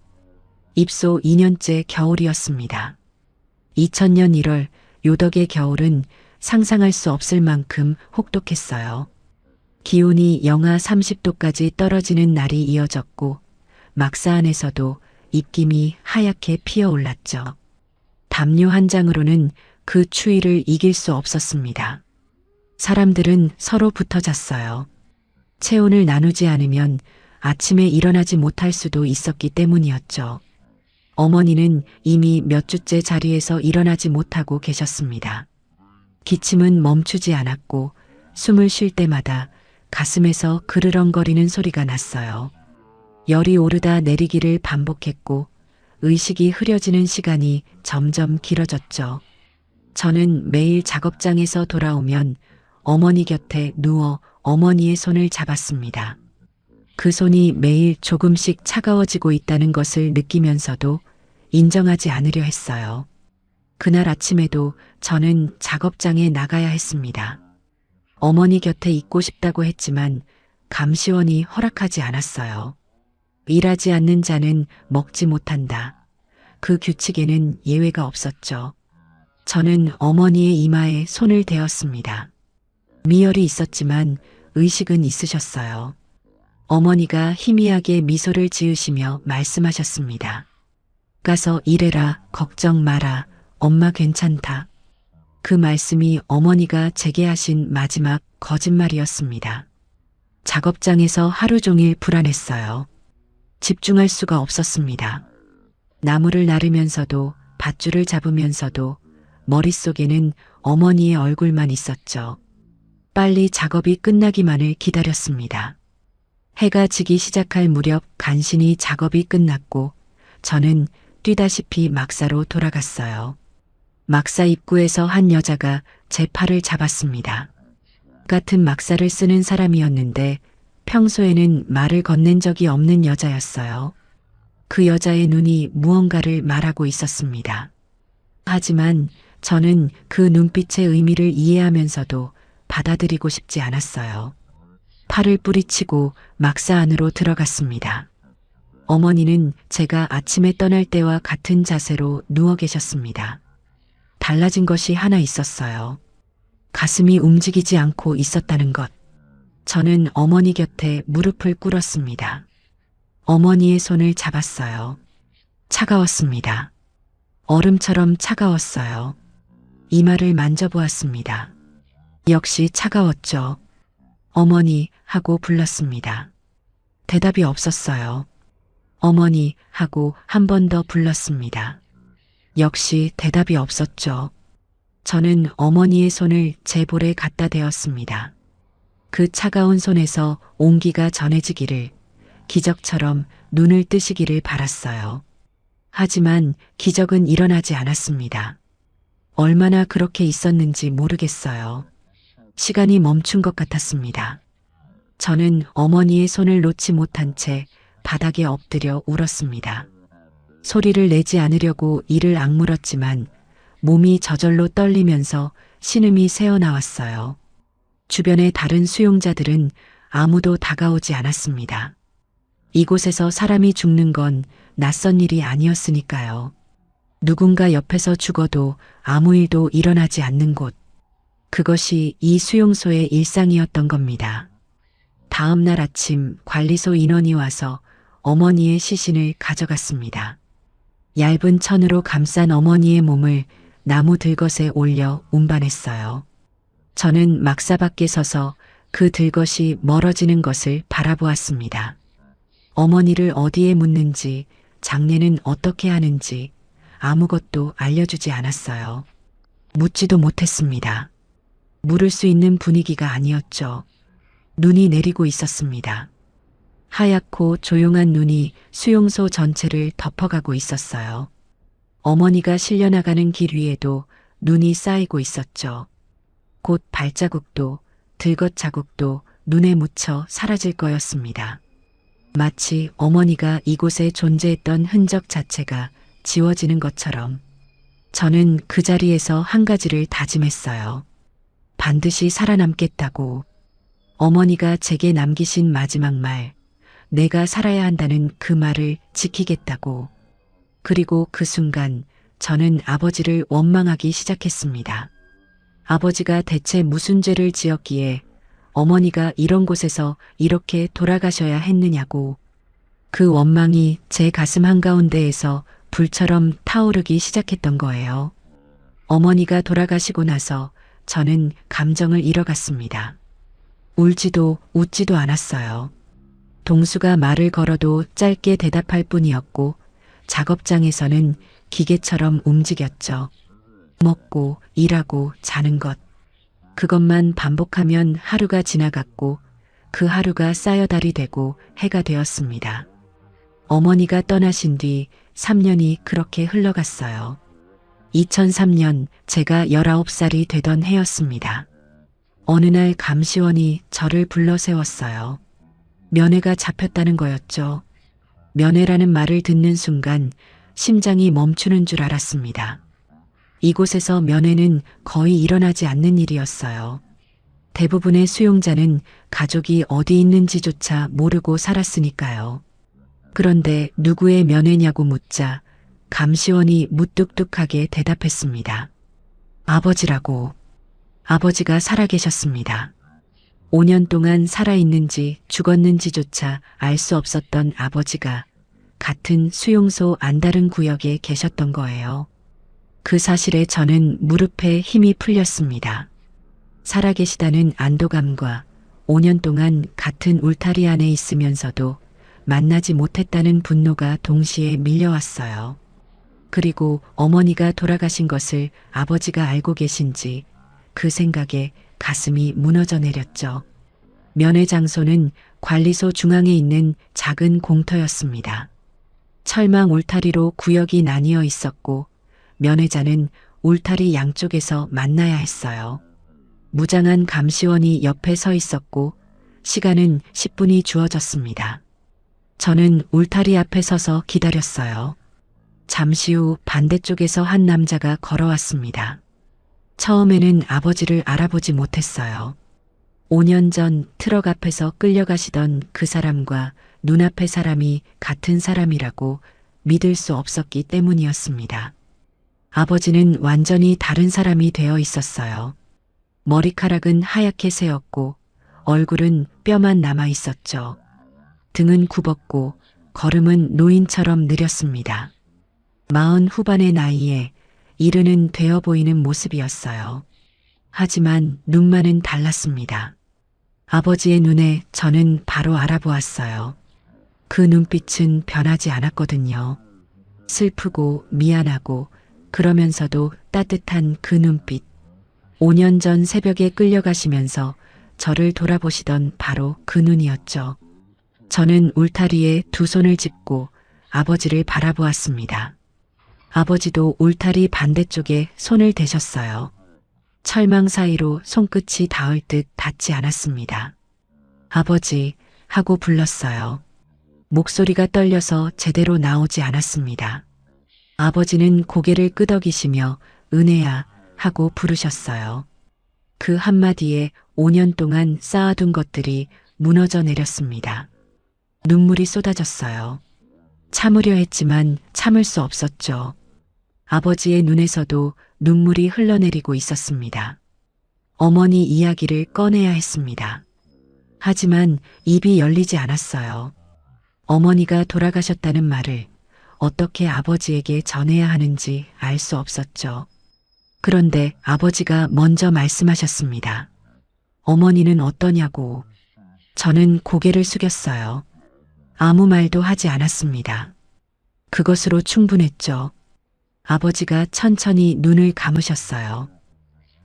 입소 2년째 겨울이었습니다. 2000년 1월 요덕의 겨울은 상상할 수 없을 만큼 혹독했어요. 기온이 영하 30도까지 떨어지는 날이 이어졌고 막사 안에서도 입김이 하얗게 피어올랐죠. 담요 한 장으로는 그 추위를 이길 수 없었습니다. 사람들은 서로 붙어 잤어요. 체온을 나누지 않으면 아침에 일어나지 못할 수도 있었기 때문이었죠. 어머니는 이미 몇 주째 자리에서 일어나지 못하고 계셨습니다. 기침은 멈추지 않았고 숨을 쉴 때마다 가슴에서 그르렁거리는 소리가 났어요. 열이 오르다 내리기를 반복했고 의식이 흐려지는 시간이 점점 길어졌죠. 저는 매일 작업장에서 돌아오면 어머니 곁에 누워 어머니의 손을 잡았습니다. 그 손이 매일 조금씩 차가워지고 있다는 것을 느끼면서도 인정하지 않으려 했어요. 그날 아침에도 저는 작업장에 나가야 했습니다. 어머니 곁에 있고 싶다고 했지만 감시원이 허락하지 않았어요. 일하지 않는 자는 먹지 못한다. 그 규칙에는 예외가 없었죠. 저는 어머니의 이마에 손을 대었습니다. 미열이 있었지만 의식은 있으셨어요. 어머니가 희미하게 미소를 지으시며 말씀하셨습니다. 가서 일해라, 걱정 마라, 엄마 괜찮다. 그 말씀이 어머니가 제게 하신 마지막 거짓말이었습니다. 작업장에서 하루 종일 불안했어요. 집중할 수가 없었습니다. 나무를 나르면서도 밧줄을 잡으면서도 머릿속에는 어머니의 얼굴만 있었죠. 빨리 작업이 끝나기만을 기다렸습니다. 해가 지기 시작할 무렵 간신히 작업이 끝났고 저는 뛰다시피 막사로 돌아갔어요. 막사 입구에서 한 여자가 제 팔을 잡았습니다. 같은 막사를 쓰는 사람이었는데 평소에는 말을 건넨 적이 없는 여자였어요. 그 여자의 눈이 무언가를 말하고 있었습니다. 하지만 저는 그 눈빛의 의미를 이해하면서도 받아들이고 싶지 않았어요. 팔을 뿌리치고 막사 안으로 들어갔습니다. 어머니는 제가 아침에 떠날 때와 같은 자세로 누워 계셨습니다. 달라진 것이 하나 있었어요. 가슴이 움직이지 않고 있었다는 것. 저는 어머니 곁에 무릎을 꿇었습니다. 어머니의 손을 잡았어요. 차가웠습니다. 얼음처럼 차가웠어요. 이마를 만져보았습니다. 역시 차가웠죠. 어머니 하고 불렀습니다. 대답이 없었어요. 어머니 하고 한 번 더 불렀습니다. 역시 대답이 없었죠. 저는 어머니의 손을 제 볼에 갖다 대었습니다. 그 차가운 손에서 온기가 전해지기를, 기적처럼 눈을 뜨시기를 바랐어요. 하지만 기적은 일어나지 않았습니다. 얼마나 그렇게 있었는지 모르겠어요. 시간이 멈춘 것 같았습니다. 저는 어머니의 손을 놓지 못한 채 바닥에 엎드려 울었습니다. 소리를 내지 않으려고 이를 악물었지만 몸이 저절로 떨리면서 신음이 새어나왔어요. 주변의 다른 수용자들은 아무도 다가오지 않았습니다. 이곳에서 사람이 죽는 건 낯선 일이 아니었으니까요. 누군가 옆에서 죽어도 아무 일도 일어나지 않는 곳. 그것이 이 수용소의 일상이었던 겁니다. 다음 날 아침 관리소 인원이 와서 어머니의 시신을 가져갔습니다. 얇은 천으로 감싼 어머니의 몸을 나무 들것에 올려 운반했어요. 저는 막사 밖에 서서 그 들것이 멀어지는 것을 바라보았습니다. 어머니를 어디에 묻는지, 장례는 어떻게 하는지 아무것도 알려주지 않았어요. 묻지도 못했습니다. 물을 수 있는 분위기가 아니었죠. 눈이 내리고 있었습니다. 하얗고 조용한 눈이 수용소 전체를 덮어가고 있었어요. 어머니가 실려나가는 길 위에도 눈이 쌓이고 있었죠. 곧 발자국도 들것 자국도 눈에 묻혀 사라질 거였습니다. 마치 어머니가 이곳에 존재했던 흔적 자체가 지워지는 것처럼 저는 그 자리에서 한 가지를 다짐했어요. 반드시 살아남겠다고. 어머니가 제게 남기신 마지막 말, 내가 살아야 한다는 그 말을 지키겠다고. 그리고 그 순간 저는 아버지를 원망하기 시작했습니다. 아버지가 대체 무슨 죄를 지었기에 어머니가 이런 곳에서 이렇게 돌아가셔야 했느냐고. 그 원망이 제 가슴 한가운데에서 불처럼 타오르기 시작했던 거예요. 어머니가 돌아가시고 나서 저는 감정을 잃어갔습니다. 울지도 웃지도 않았어요. 동수가 말을 걸어도 짧게 대답할 뿐이었고 작업장에서는 기계처럼 움직였죠. 먹고 일하고 자는 것. 그것만 반복하면 하루가 지나갔고 그 하루가 쌓여달이 되고 해가 되었습니다. 어머니가 떠나신 뒤 3년이 그렇게 흘러갔어요. 2003년 제가 19살이 되던 해였습니다. 어느 날 감시원이 저를 불러 세웠어요. 면회가 잡혔다는 거였죠. 면회라는 말을 듣는 순간 심장이 멈추는 줄 알았습니다. 이곳에서 면회는 거의 일어나지 않는 일이었어요. 대부분의 수용자는 가족이 어디 있는지조차 모르고 살았으니까요. 그런데 누구의 면회냐고 묻자 감시원이 무뚝뚝하게 대답했습니다. 아버지라고. 아버지가 살아계셨습니다. 5년 동안 살아있는지 죽었는지조차 알 수 없었던 아버지가 같은 수용소 안다른 구역에 계셨던 거예요. 그 사실에 저는 무릎에 힘이 풀렸습니다. 살아계시다는 안도감과 5년 동안 같은 울타리 안에 있으면서도 만나지 못했다는 분노가 동시에 밀려왔어요. 그리고 어머니가 돌아가신 것을 아버지가 알고 계신지 그 생각에 가슴이 무너져 내렸죠. 면회 장소는 관리소 중앙에 있는 작은 공터였습니다. 철망 울타리로 구역이 나뉘어 있었고 면회자는 울타리 양쪽에서 만나야 했어요. 무장한 감시원이 옆에 서 있었고 시간은 10분이 주어졌습니다. 저는 울타리 앞에 서서 기다렸어요. 잠시 후 반대쪽에서 한 남자가 걸어왔습니다. 처음에는 아버지를 알아보지 못했어요. 5년 전 트럭 앞에서 끌려가시던 그 사람과 눈앞의 사람이 같은 사람이라고 믿을 수 없었기 때문이었습니다. 아버지는 완전히 다른 사람이 되어 있었어요. 머리카락은 하얗게 새었고 얼굴은 뼈만 남아 있었죠. 등은 굽었고 걸음은 노인처럼 느렸습니다. 40 후반의 나이에 이르는 되어 보이는 모습이었어요. 하지만 눈만은 달랐습니다. 아버지의 눈에 저는 바로 알아보았어요. 그 눈빛은 변하지 않았거든요. 슬프고 미안하고 그러면서도 따뜻한 그 눈빛. 5년 전 새벽에 끌려가시면서 저를 돌아보시던 바로 그 눈이었죠. 저는 울타리에 두 손을 짚고 아버지를 바라보았습니다. 아버지도 울타리 반대쪽에 손을 대셨어요. 철망 사이로 손끝이 닿을 듯 닿지 않았습니다. 아버지 하고 불렀어요. 목소리가 떨려서 제대로 나오지 않았습니다. 아버지는 고개를 끄덕이시며 은혜야 하고 부르셨어요. 그 한마디에 5년 동안 쌓아둔 것들이 무너져 내렸습니다. 눈물이 쏟아졌어요. 참으려 했지만 참을 수 없었죠. 아버지의 눈에서도 눈물이 흘러내리고 있었습니다. 어머니 이야기를 꺼내야 했습니다. 하지만 입이 열리지 않았어요. 어머니가 돌아가셨다는 말을 어떻게 아버지에게 전해야 하는지 알 수 없었죠. 그런데 아버지가 먼저 말씀하셨습니다. 어머니는 어떠냐고. 저는 고개를 숙였어요. 아무 말도 하지 않았습니다. 그것으로 충분했죠. 아버지가 천천히 눈을 감으셨어요.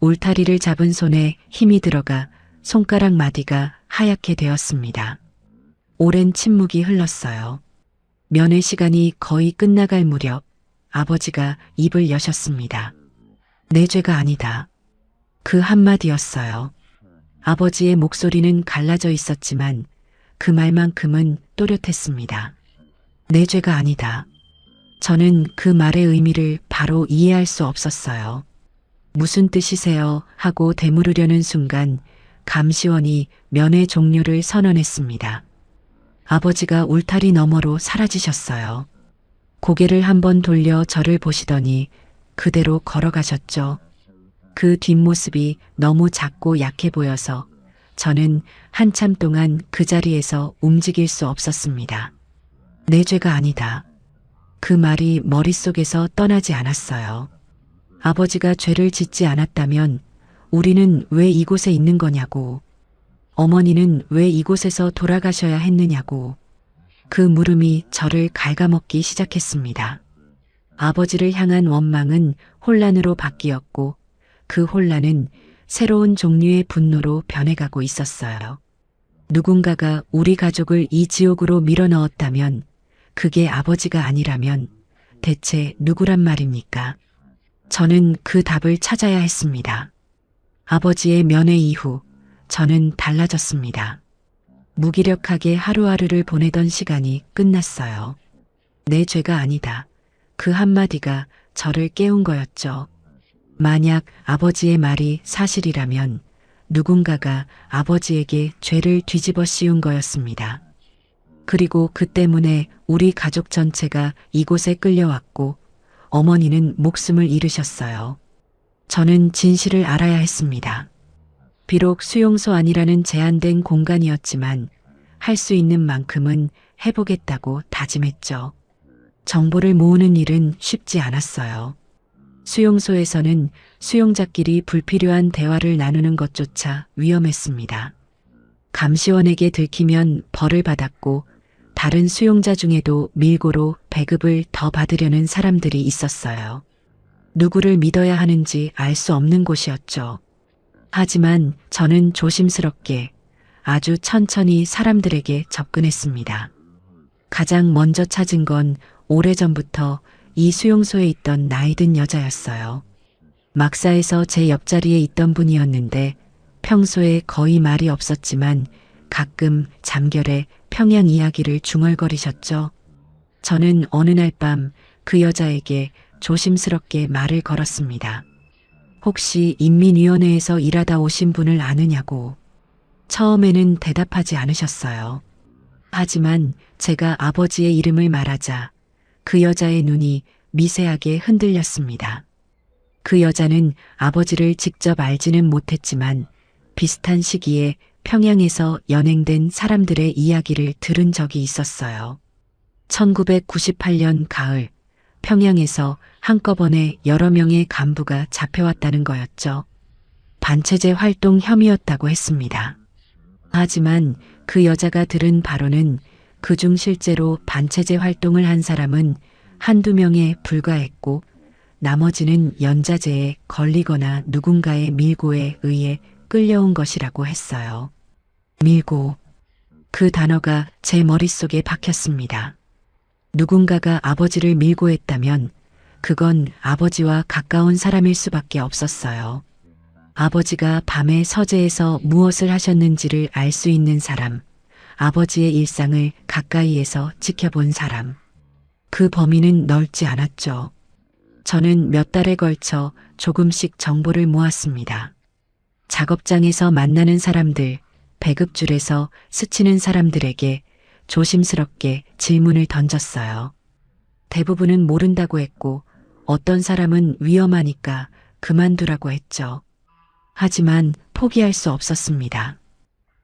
울타리를 잡은 손에 힘이 들어가 손가락 마디가 하얗게 되었습니다. 오랜 침묵이 흘렀어요. 면회 시간이 거의 끝나갈 무렵 아버지가 입을 여셨습니다. 내 죄가 아니다. 그 한마디였어요. 아버지의 목소리는 갈라져 있었지만 그 말만큼은 또렷했습니다. 내 죄가 아니다. 저는 그 말의 의미를 바로 이해할 수 없었어요. 무슨 뜻이세요? 하고 되물으려는 순간 감시원이 면회 종료를 선언했습니다. 아버지가 울타리 너머로 사라지셨어요. 고개를 한번 돌려 저를 보시더니 그대로 걸어가셨죠. 그 뒷모습이 너무 작고 약해 보여서 저는 한참 동안 그 자리에서 움직일 수 없었습니다. 내 죄가 아니다. 그 말이 머릿속에서 떠나지 않았어요. 아버지가 죄를 짓지 않았다면 우리는 왜 이곳에 있는 거냐고. 어머니는 왜 이곳에서 돌아가셔야 했느냐고. 그 물음이 저를 갉아먹기 시작했습니다. 아버지를 향한 원망은 혼란으로 바뀌었고 그 혼란은 새로운 종류의 분노로 변해가고 있었어요. 누군가가 우리 가족을 이 지옥으로 밀어넣었다면 그게 아버지가 아니라면 대체 누구란 말입니까? 저는 그 답을 찾아야 했습니다. 아버지의 면회 이후 저는 달라졌습니다. 무기력하게 하루하루를 보내던 시간이 끝났어요. 내 죄가 아니다. 그 한마디가 저를 깨운 거였죠. 만약 아버지의 말이 사실이라면 누군가가 아버지에게 죄를 뒤집어 씌운 거였습니다. 그리고 그 때문에 우리 가족 전체가 이곳에 끌려왔고 어머니는 목숨을 잃으셨어요. 저는 진실을 알아야 했습니다. 비록 수용소 안이라는 제한된 공간이었지만 할 수 있는 만큼은 해보겠다고 다짐했죠. 정보를 모으는 일은 쉽지 않았어요. 수용소에서는 수용자끼리 불필요한 대화를 나누는 것조차 위험했습니다. 감시원에게 들키면 벌을 받았고 다른 수용자 중에도 밀고로 배급을 더 받으려는 사람들이 있었어요. 누구를 믿어야 하는지 알 수 없는 곳이었죠. 하지만 저는 조심스럽게 아주 천천히 사람들에게 접근했습니다. 가장 먼저 찾은 건 오래전부터 이 수용소에 있던 나이든 여자였어요. 막사에서 제 옆자리에 있던 분이었는데 평소에 거의 말이 없었지만 가끔 잠결에 평양 이야기를 중얼거리셨죠. 저는 어느 날 밤 그 여자에게 조심스럽게 말을 걸었습니다. 혹시 인민위원회에서 일하다 오신 분을 아느냐고. 처음에는 대답하지 않으셨어요. 하지만 제가 아버지의 이름을 말하자 그 여자의 눈이 미세하게 흔들렸습니다. 그 여자는 아버지를 직접 알지는 못했지만 비슷한 시기에 평양에서 연행된 사람들의 이야기를 들은 적이 있었어요. 1998년 가을 평양에서 한꺼번에 여러 명의 간부가 잡혀왔다는 거였죠. 반체제 활동 혐의였다고 했습니다. 하지만 그 여자가 들은 바로는 그중 실제로 반체제 활동을 한 사람은 한두 명에 불과했고 나머지는 연자제에 걸리거나 누군가의 밀고에 의해 끌려온 것이라고 했어요. 밀고. 그 단어가 제 머릿속에 박혔습니다. 누군가가 아버지를 밀고 했다면 그건 아버지와 가까운 사람일 수밖에 없었어요. 아버지가 밤에 서재에서 무엇을 하셨는지를 알 수 있는 사람, 아버지의 일상을 가까이에서 지켜본 사람. 그 범위는 넓지 않았죠. 저는 몇 달에 걸쳐 조금씩 정보를 모았습니다. 작업장에서 만나는 사람들, 배급줄에서 스치는 사람들에게 조심스럽게 질문을 던졌어요. 대부분은 모른다고 했고 어떤 사람은 위험하니까 그만두라고 했죠. 하지만 포기할 수 없었습니다.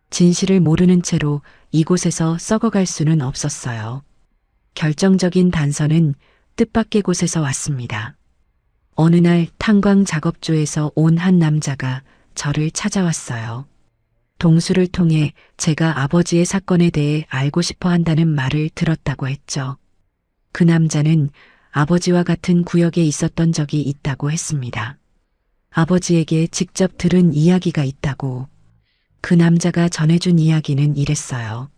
진실을 모르는 채로 이곳에서 썩어갈 수는 없었어요. 결정적인 단서는 뜻밖의 곳에서 왔습니다. 어느 날 탄광 작업조에서 온 한 남자가 저를 찾아왔어요. 동수를 통해 제가 아버지의 사건에 대해 알고 싶어 한다는 말을 들었다고 했죠. 그 남자는 아버지와 같은 구역에 있었던 적이 있다고 했습니다. 아버지에게 직접 들은 이야기가 있다고. 그 남자가 전해준 이야기는 이랬어요.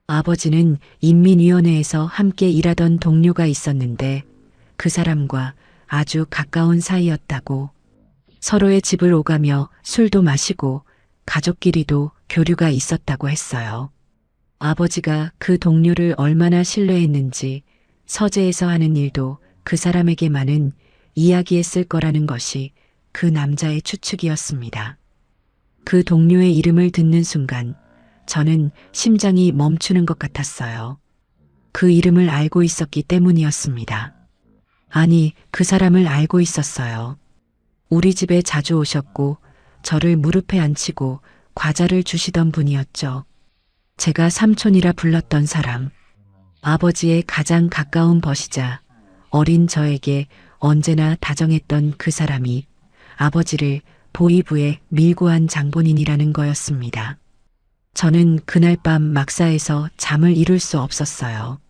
아버지는 인민위원회에서 함께 일하던 동료가 있었는데 그 사람과 아주 가까운 사이였다고. 서로의 집을 오가며 술도 마시고 가족끼리도 교류가 있었다고 했어요. 아버지가 그 동료를 얼마나 신뢰했는지 서재에서 하는 일도 그 사람에게만은 이야기했을 거라는 것이 그 남자의 추측이었습니다. 그 동료의 이름을 듣는 순간 저는 심장이 멈추는 것 같았어요. 그 이름을 알고 있었기 때문이었습니다. 아니, 그 사람을 알고 있었어요. 우리 집에 자주 오셨고 저를 무릎에 앉히고 과자를 주시던 분이었죠. 제가 삼촌이라 불렀던 사람. 아버지의 가장 가까운 벗이자 어린 저에게 언제나 다정했던 그 사람이 아버지를 보이부에 밀고 한 장본인이라는 거였습니다. 저는 그날 밤 막사에서 잠을 이룰 수 없었어요.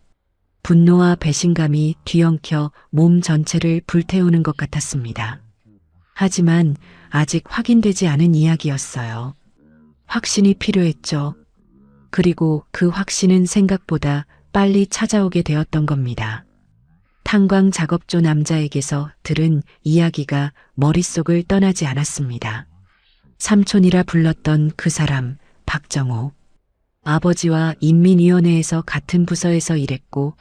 분노와 배신감이 뒤엉켜 몸 전체를 불태우는 것 같았습니다. 하지만 아직 확인되지 않은 이야기였어요. 확신이 필요했죠. 그리고 그 확신은 생각보다 빨리 찾아오게 되었던 겁니다. 탄광 작업조 남자에게서 들은 이야기가 머릿속을 떠나지 않았습니다. 삼촌이라 불렀던 그 사람, 박정호. 아버지와 인민위원회에서 같은 부서에서 일했고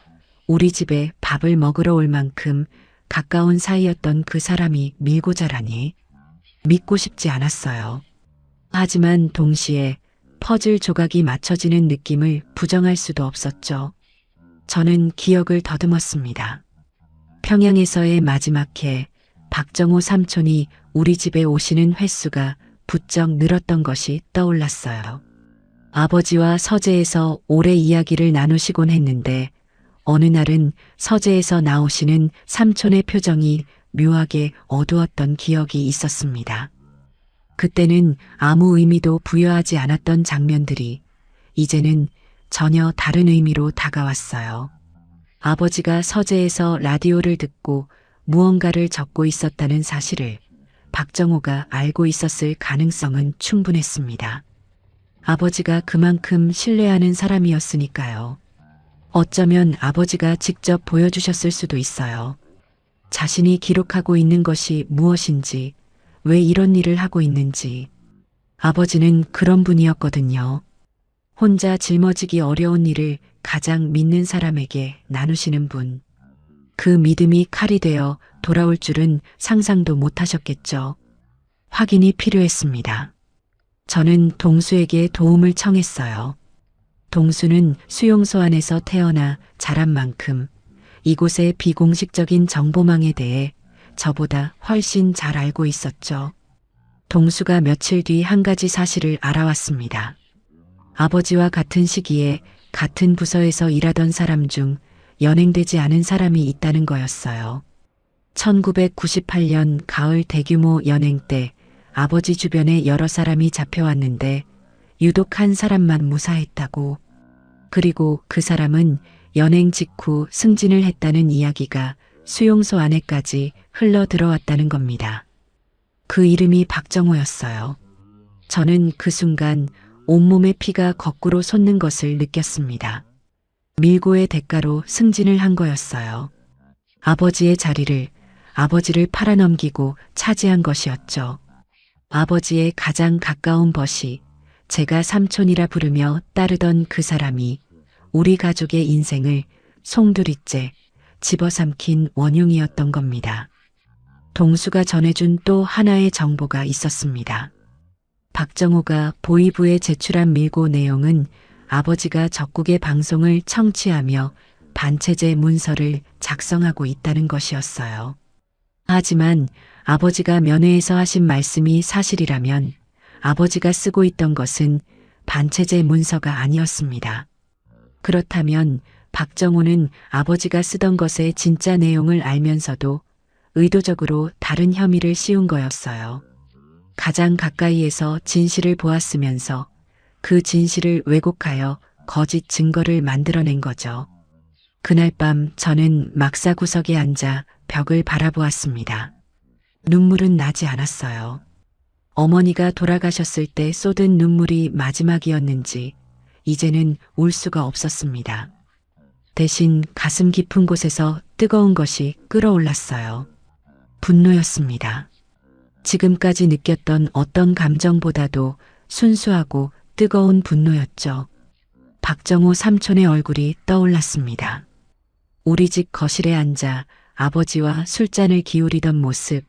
우리 집에 밥을 먹으러 올 만큼 가까운 사이였던 그 사람이 밀고 자라니 믿고 싶지 않았어요. 하지만 동시에 퍼즐 조각이 맞춰지는 느낌을 부정할 수도 없었죠. 저는 기억을 더듬었습니다. 평양에서의 마지막 해, 박정호 삼촌이 우리 집에 오시는 횟수가 부쩍 늘었던 것이 떠올랐어요. 아버지와 서재에서 오래 이야기를 나누시곤 했는데 어느 날은 서재에서 나오시는 삼촌의 표정이 묘하게 어두웠던 기억이 있었습니다. 그때는 아무 의미도 부여하지 않았던 장면들이 이제는 전혀 다른 의미로 다가왔어요. 아버지가 서재에서 라디오를 듣고 무언가를 적고 있었다는 사실을 박정호가 알고 있었을 가능성은 충분했습니다. 아버지가 그만큼 신뢰하는 사람이었으니까요. 어쩌면 아버지가 직접 보여주셨을 수도 있어요. 자신이 기록하고 있는 것이 무엇인지, 왜 이런 일을 하고 있는지. 아버지는 그런 분이었거든요. 혼자 짊어지기 어려운 일을 가장 믿는 사람에게 나누시는 분. 그 믿음이 칼이 되어 돌아올 줄은 상상도 못하셨겠죠. 확인이 필요했습니다. 저는 동수에게 도움을 청했어요. 동수는 수용소 안에서 태어나 자란 만큼 이곳의 비공식적인 정보망에 대해 저보다 훨씬 잘 알고 있었죠. 동수가 며칠 뒤 한 가지 사실을 알아왔습니다. 아버지와 같은 시기에 같은 부서에서 일하던 사람 중 연행되지 않은 사람이 있다는 거였어요. 1998년 가을 대규모 연행 때 아버지 주변에 여러 사람이 잡혀왔는데 유독 한 사람만 무사했다고. 그리고 그 사람은 연행 직후 승진을 했다는 이야기가 수용소 안에까지 흘러 들어왔다는 겁니다. 그 이름이 박정호였어요. 저는 그 순간 온몸의 피가 거꾸로 솟는 것을 느꼈습니다. 밀고의 대가로 승진을 한 거였어요. 아버지의 자리를, 아버지를 팔아넘기고 차지한 것이었죠. 아버지의 가장 가까운 벗이, 제가 삼촌이라 부르며 따르던 그 사람이 우리 가족의 인생을 송두리째 집어삼킨 원흉이었던 겁니다. 동수가 전해준 또 하나의 정보가 있었습니다. 박정호가 보위부에 제출한 밀고 내용은 아버지가 적국의 방송을 청취하며 반체제 문서를 작성하고 있다는 것이었어요. 하지만 아버지가 면회에서 하신 말씀이 사실이라면 아버지가 쓰고 있던 것은 반체제 문서가 아니었습니다. 그렇다면 박정호는 아버지가 쓰던 것의 진짜 내용을 알면서도 의도적으로 다른 혐의를 씌운 거였어요. 가장 가까이에서 진실을 보았으면서 그 진실을 왜곡하여 거짓 증거를 만들어낸 거죠. 그날 밤 저는 막사 구석에 앉아 벽을 바라보았습니다. 눈물은 나지 않았어요. 어머니가 돌아가셨을 때 쏟은 눈물이 마지막이었는지 이제는 울 수가 없었습니다. 대신 가슴 깊은 곳에서 뜨거운 것이 끓어올랐어요. 분노였습니다. 지금까지 느꼈던 어떤 감정보다도 순수하고 뜨거운 분노였죠. 박정호 삼촌의 얼굴이 떠올랐습니다. 우리 집 거실에 앉아 아버지와 술잔을 기울이던 모습,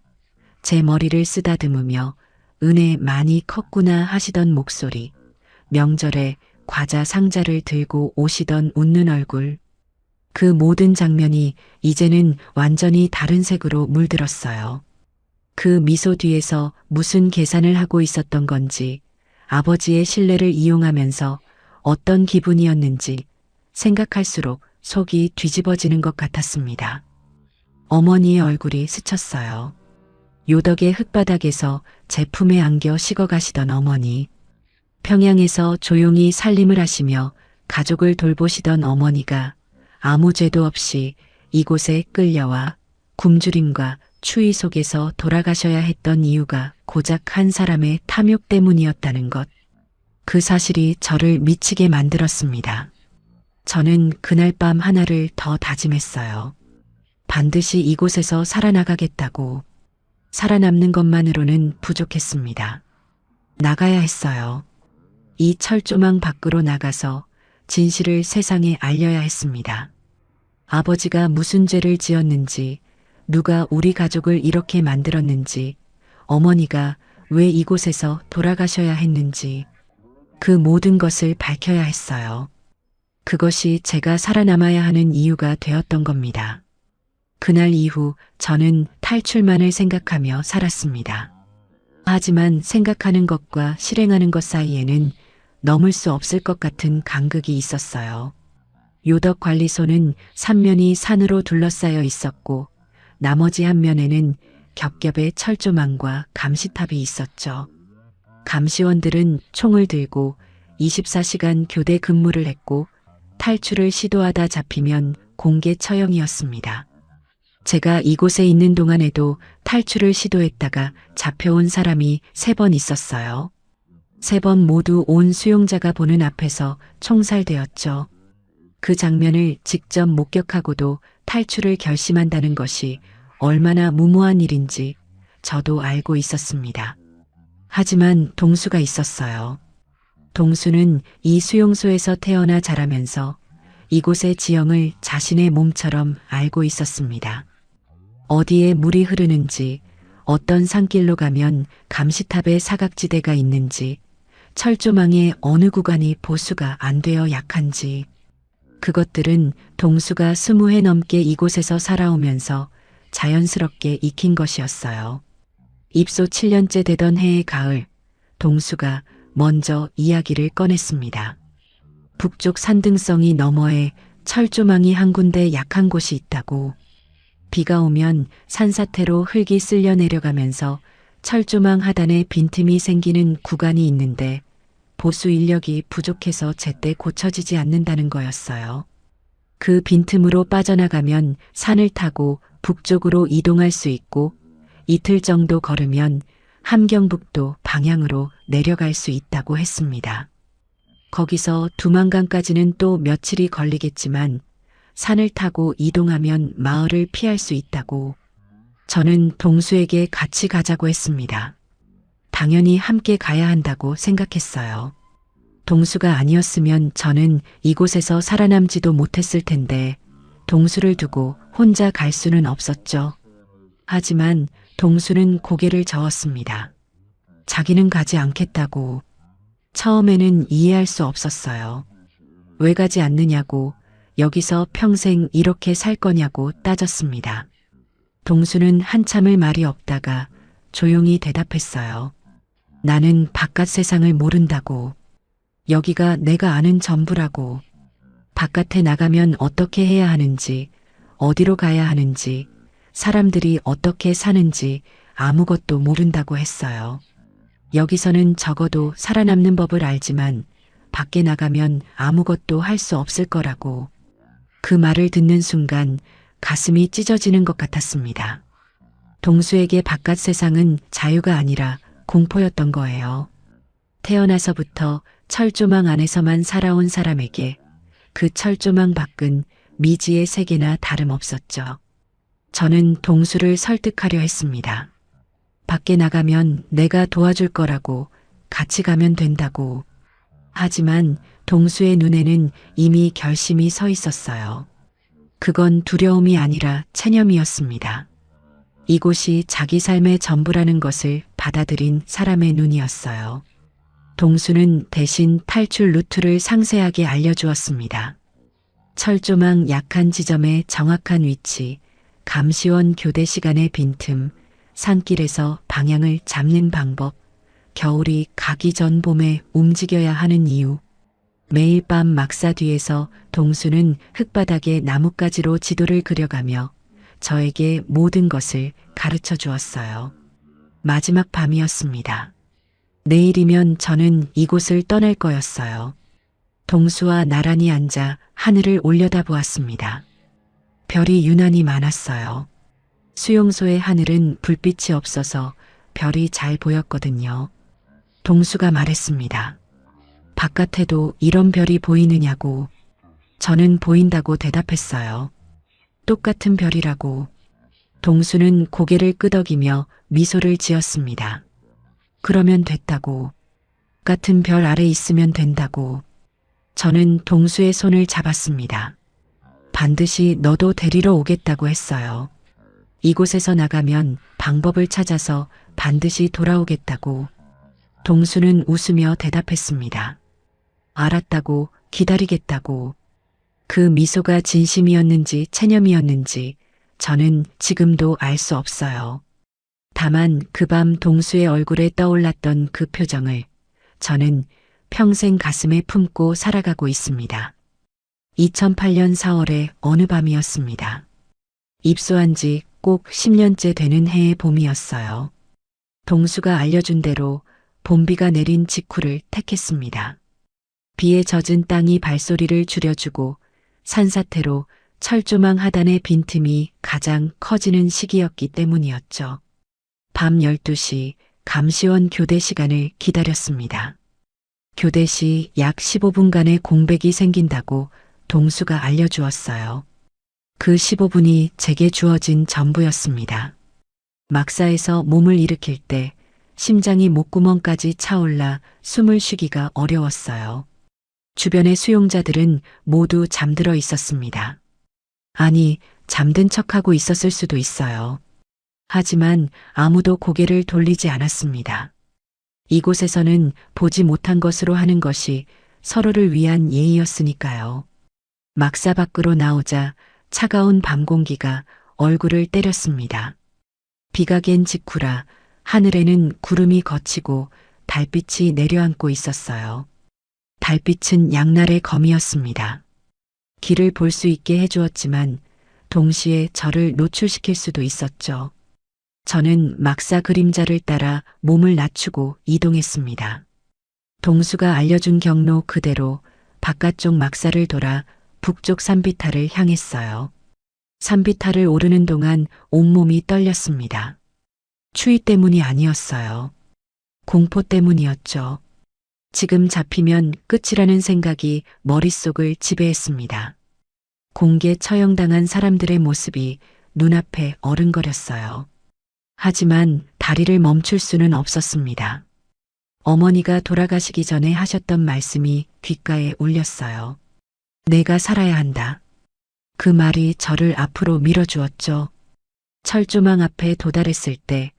제 머리를 쓰다듬으며 은혜 많이 컸구나 하시던 목소리, 명절에 과자 상자를 들고 오시던 웃는 얼굴, 그 모든 장면이 이제는 완전히 다른 색으로 물들었어요. 그 미소 뒤에서 무슨 계산을 하고 있었던 건지, 아버지의 신뢰를 이용하면서 어떤 기분이었는지 생각할수록 속이 뒤집어지는 것 같았습니다. 어머니의 얼굴이 스쳤어요. 요덕의 흙바닥에서 제품에 안겨 식어가시던 어머니, 평양에서 조용히 살림을 하시며 가족을 돌보시던 어머니가 아무 죄도 없이 이곳에 끌려와 굶주림과 추위 속에서 돌아가셔야 했던 이유가 고작 한 사람의 탐욕 때문이었다는 것. 그 사실이 저를 미치게 만들었습니다. 저는 그날 밤 하나를 더 다짐했어요. 반드시 이곳에서 살아나가겠다고. 살아남는 것만으로는 부족했습니다. 나가야 했어요. 이 철조망 밖으로 나가서 진실을 세상에 알려야 했습니다. 아버지가 무슨 죄를 지었는지, 누가 우리 가족을 이렇게 만들었는지, 어머니가 왜 이곳에서 돌아가셔야 했는지, 그 모든 것을 밝혀야 했어요. 그것이 제가 살아남아야 하는 이유가 되었던 겁니다. 그날 이후 저는 탈출만을 생각하며 살았습니다. 하지만 생각하는 것과 실행하는 것 사이에는 넘을 수 없을 것 같은 간극이 있었어요. 요덕관리소는 3면이 산으로 둘러싸여 있었고 나머지 한 면에는 겹겹의 철조망과 감시탑이 있었죠. 감시원들은 총을 들고 24시간 교대 근무를 했고 탈출을 시도하다 잡히면 공개 처형이었습니다. 제가 이곳에 있는 동안에도 탈출을 시도했다가 잡혀온 사람이 3번 있었어요. 3번 모두 온 수용자가 보는 앞에서 총살되었죠. 그 장면을 직접 목격하고도 탈출을 결심한다는 것이 얼마나 무모한 일인지 저도 알고 있었습니다. 하지만 동수가 있었어요. 동수는 이 수용소에서 태어나 자라면서 이곳의 지형을 자신의 몸처럼 알고 있었습니다. 어디에 물이 흐르는지, 어떤 산길로 가면 감시탑에 사각지대가 있는지, 철조망의 어느 구간이 보수가 안 되어 약한지, 그것들은 동수가 20해 넘게 이곳에서 살아오면서 자연스럽게 익힌 것이었어요. 입소 7년째 되던 해의 가을, 동수가 먼저 이야기를 꺼냈습니다. 북쪽 산등성이 너머에 철조망이 한 군데 약한 곳이 있다고. 비가 오면 산사태로 흙이 쓸려 내려가면서 철조망 하단에 빈틈이 생기는 구간이 있는데 보수 인력이 부족해서 제때 고쳐지지 않는다는 거였어요. 그 빈틈으로 빠져나가면 산을 타고 북쪽으로 이동할 수 있고 이틀 정도 걸으면 함경북도 방향으로 내려갈 수 있다고 했습니다. 거기서 두만강까지는 또 며칠이 걸리겠지만 산을 타고 이동하면 마을을 피할 수 있다고. 저는 동수에게 같이 가자고 했습니다. 당연히 함께 가야 한다고 생각했어요. 동수가 아니었으면 저는 이곳에서 살아남지도 못했을 텐데 동수를 두고 혼자 갈 수는 없었죠. 하지만 동수는 고개를 저었습니다. 자기는 가지 않겠다고. 처음에는 이해할 수 없었어요. 왜 가지 않느냐고, 여기서 평생 이렇게 살 거냐고 따졌습니다. 동수는 한참을 말이 없다가 조용히 대답했어요. 나는 바깥 세상을 모른다고. 여기가 내가 아는 전부라고. 바깥에 나가면 어떻게 해야 하는지, 어디로 가야 하는지, 사람들이 어떻게 사는지 아무것도 모른다고 했어요. 여기서는 적어도 살아남는 법을 알지만 밖에 나가면 아무것도 할 수 없을 거라고. 그 말을 듣는 순간 가슴이 찢어지는 것 같았습니다. 동수에게 바깥 세상은 자유가 아니라 공포였던 거예요. 태어나서부터 철조망 안에서만 살아온 사람에게 그 철조망 밖은 미지의 세계나 다름없었죠. 저는 동수를 설득하려 했습니다. 밖에 나가면 내가 도와줄 거라고, 같이 가면 된다고. 하지만 동수의 눈에는 이미 결심이 서 있었어요. 그건 두려움이 아니라 체념이었습니다. 이곳이 자기 삶의 전부라는 것을 받아들인 사람의 눈이었어요. 동수는 대신 탈출 루트를 상세하게 알려주었습니다. 철조망 약한 지점의 정확한 위치, 감시원 교대 시간의 빈틈, 산길에서 방향을 잡는 방법, 겨울이 가기 전 봄에 움직여야 하는 이유. 매일 밤 막사 뒤에서 동수는 흙바닥에 나뭇가지로 지도를 그려가며 저에게 모든 것을 가르쳐 주었어요. 마지막 밤이었습니다. 내일이면 저는 이곳을 떠날 거였어요. 동수와 나란히 앉아 하늘을 올려다보았습니다. 별이 유난히 많았어요. 수용소의 하늘은 불빛이 없어서 별이 잘 보였거든요. 동수가 말했습니다. 바깥에도 이런 별이 보이느냐고. 저는 보인다고 대답했어요. 똑같은 별이라고. 동수는 고개를 끄덕이며 미소를 지었습니다. 그러면 됐다고. 같은 별 아래 있으면 된다고. 저는 동수의 손을 잡았습니다. 반드시 너도 데리러 오겠다고 했어요. 이곳에서 나가면 방법을 찾아서 반드시 돌아오겠다고. 동수는 웃으며 대답했습니다. 알았다고, 기다리겠다고. 그 미소가 진심이었는지 체념이었는지 저는 지금도 알 수 없어요. 다만 그 밤 동수의 얼굴에 떠올랐던 그 표정을 저는 평생 가슴에 품고 살아가고 있습니다. 2008년 4월의 어느 밤이었습니다. 입소한 지 꼭 10년째 되는 해의 봄이었어요. 동수가 알려준 대로 봄비가 내린 직후를 택했습니다. 비에 젖은 땅이 발소리를 줄여주고 산사태로 철조망 하단의 빈틈이 가장 커지는 시기였기 때문이었죠. 밤 12시 감시원 교대 시간을 기다렸습니다. 교대 시 약 15분간의 공백이 생긴다고 동수가 알려주었어요. 그 15분이 제게 주어진 전부였습니다. 막사에서 몸을 일으킬 때 심장이 목구멍까지 차올라 숨을 쉬기가 어려웠어요. 주변의 수용자들은 모두 잠들어 있었습니다. 아니, 잠든 척하고 있었을 수도 있어요. 하지만 아무도 고개를 돌리지 않았습니다. 이곳에서는 보지 못한 것으로 하는 것이 서로를 위한 예의였으니까요. 막사 밖으로 나오자 차가운 밤 공기가 얼굴을 때렸습니다. 비가 갠 직후라 하늘에는 구름이 걷히고 달빛이 내려앉고 있었어요. 달빛은 양날의 검이었습니다. 길을 볼 수 있게 해주었지만 동시에 저를 노출시킬 수도 있었죠. 저는 막사 그림자를 따라 몸을 낮추고 이동했습니다. 동수가 알려준 경로 그대로 바깥쪽 막사를 돌아 북쪽 산비탈을 향했어요. 산비탈을 오르는 동안 온몸이 떨렸습니다. 추위 때문이 아니었어요. 공포 때문이었죠. 지금 잡히면 끝이라는 생각이 머릿속을 지배했습니다. 공개 처형당한 사람들의 모습이 눈앞에 어른거렸어요. 하지만 다리를 멈출 수는 없었습니다. 어머니가 돌아가시기 전에 하셨던 말씀이 귓가에 울렸어요. 내가 살아야 한다. 그 말이 저를 앞으로 밀어주었죠. 철조망 앞에 도달했을 때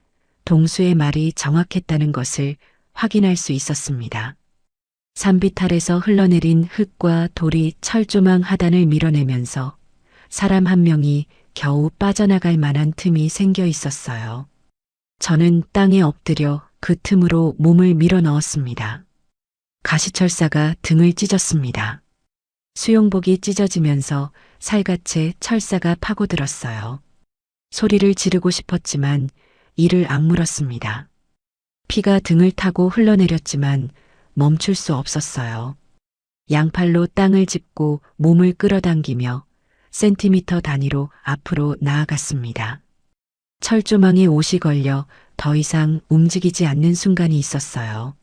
동수의 말이 정확했다는 것을 확인할 수 있었습니다. 산비탈에서 흘러내린 흙과 돌이 철조망 하단을 밀어내면서 사람 한 명이 겨우 빠져나갈 만한 틈이 생겨 있었어요. 저는 땅에 엎드려 그 틈으로 몸을 밀어 넣었습니다. 가시철사가 등을 찢었습니다. 수용복이 찢어지면서 살갗에 철사가 파고들었어요. 소리를 지르고 싶었지만 이를 악물었습니다. 피가 등을 타고 흘러내렸지만 멈출 수 없었어요. 양팔로 땅을 짚고 몸을 끌어당기며 센티미터 단위로 앞으로 나아갔습니다. 철조망에 옷이 걸려 더 이상 움직이지 않는 순간이 있었어요.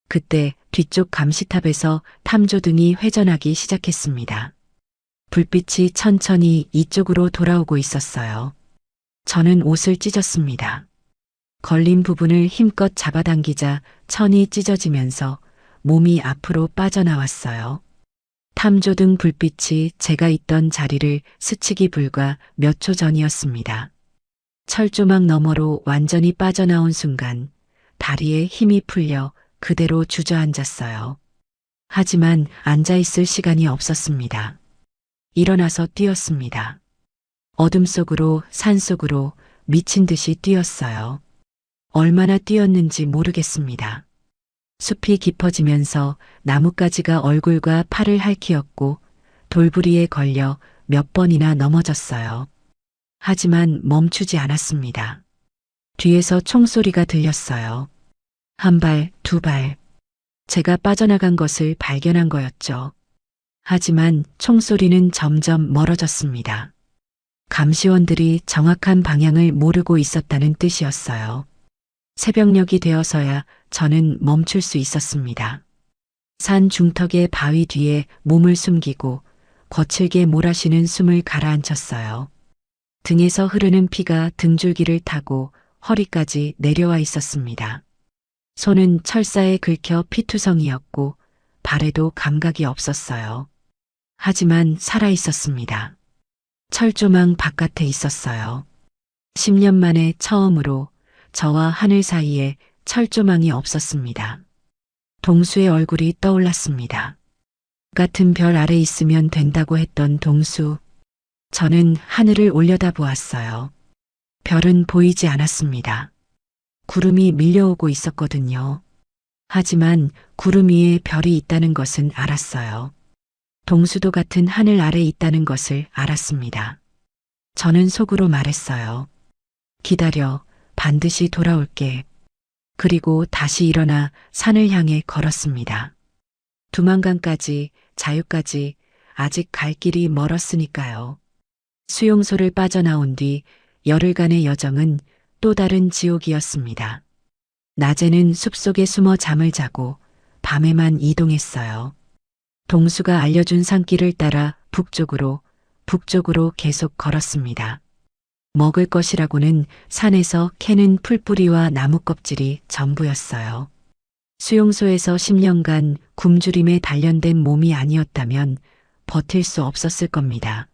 그때 뒤쪽 감시탑에서 탐조등이 회전하기 시작했습니다. 불빛이 천천히 이쪽으로 돌아오고 있었어요. 저는 옷을 찢었습니다. 걸린 부분을 힘껏 잡아당기자 천이 찢어지면서 몸이 앞으로 빠져나왔어요. 탐조등 불빛이 제가 있던 자리를 스치기 불과 몇 초 전이었습니다. 철조망 너머로 완전히 빠져나온 순간 다리에 힘이 풀려 그대로 주저앉았어요. 하지만 앉아있을 시간이 없었습니다. 일어나서 뛰었습니다. 어둠 속으로 산 속으로 미친 듯이 뛰었어요. 얼마나 뛰었는지 모르겠습니다. 숲이 깊어지면서 나뭇가지가 얼굴과 팔을 핥히었고 돌부리에 걸려 몇 번이나 넘어졌어요. 하지만 멈추지 않았습니다. 뒤에서 총소리가 들렸어요. 한 발, 두 발. 제가 빠져나간 것을 발견한 거였죠. 하지만 총소리는 점점 멀어졌습니다. 감시원들이 정확한 방향을 모르고 있었다는 뜻이었어요. 새벽녘이 되어서야 저는 멈출 수 있었습니다. 산 중턱의 바위 뒤에 몸을 숨기고 거칠게 몰아쉬는 숨을 가라앉혔어요. 등에서 흐르는 피가 등줄기를 타고 허리까지 내려와 있었습니다. 손은 철사에 긁혀 피투성이었고 발에도 감각이 없었어요. 하지만 살아 있었습니다. 철조망 바깥에 있었어요. 10년 만에 처음으로 저와 하늘 사이에 철조망이 없었습니다. 동수의 얼굴이 떠올랐습니다. 같은 별 아래 있으면 된다고 했던 동수. 저는 하늘을 올려다보았어요. 별은 보이지 않았습니다. 구름이 밀려오고 있었거든요. 하지만 구름 위에 별이 있다는 것은 알았어요. 동수도 같은 하늘 아래 있다는 것을 알았습니다. 저는 속으로 말했어요. 기다려, 반드시 돌아올게. 그리고 다시 일어나 산을 향해 걸었습니다. 두만강까지, 자유까지 아직 갈 길이 멀었으니까요. 수용소를 빠져나온 뒤 열흘간의 여정은 또 다른 지옥이었습니다. 낮에는 숲속에 숨어 잠을 자고 밤에만 이동했어요. 동수가 알려준 산길을 따라 북쪽으로 계속 걸었습니다. 먹을 것이라고는 산에서 캐는 풀뿌리와 나무 껍질이 전부였어요. 수용소에서 10년간 굶주림에 단련된 몸이 아니었다면 버틸 수 없었을 겁니다.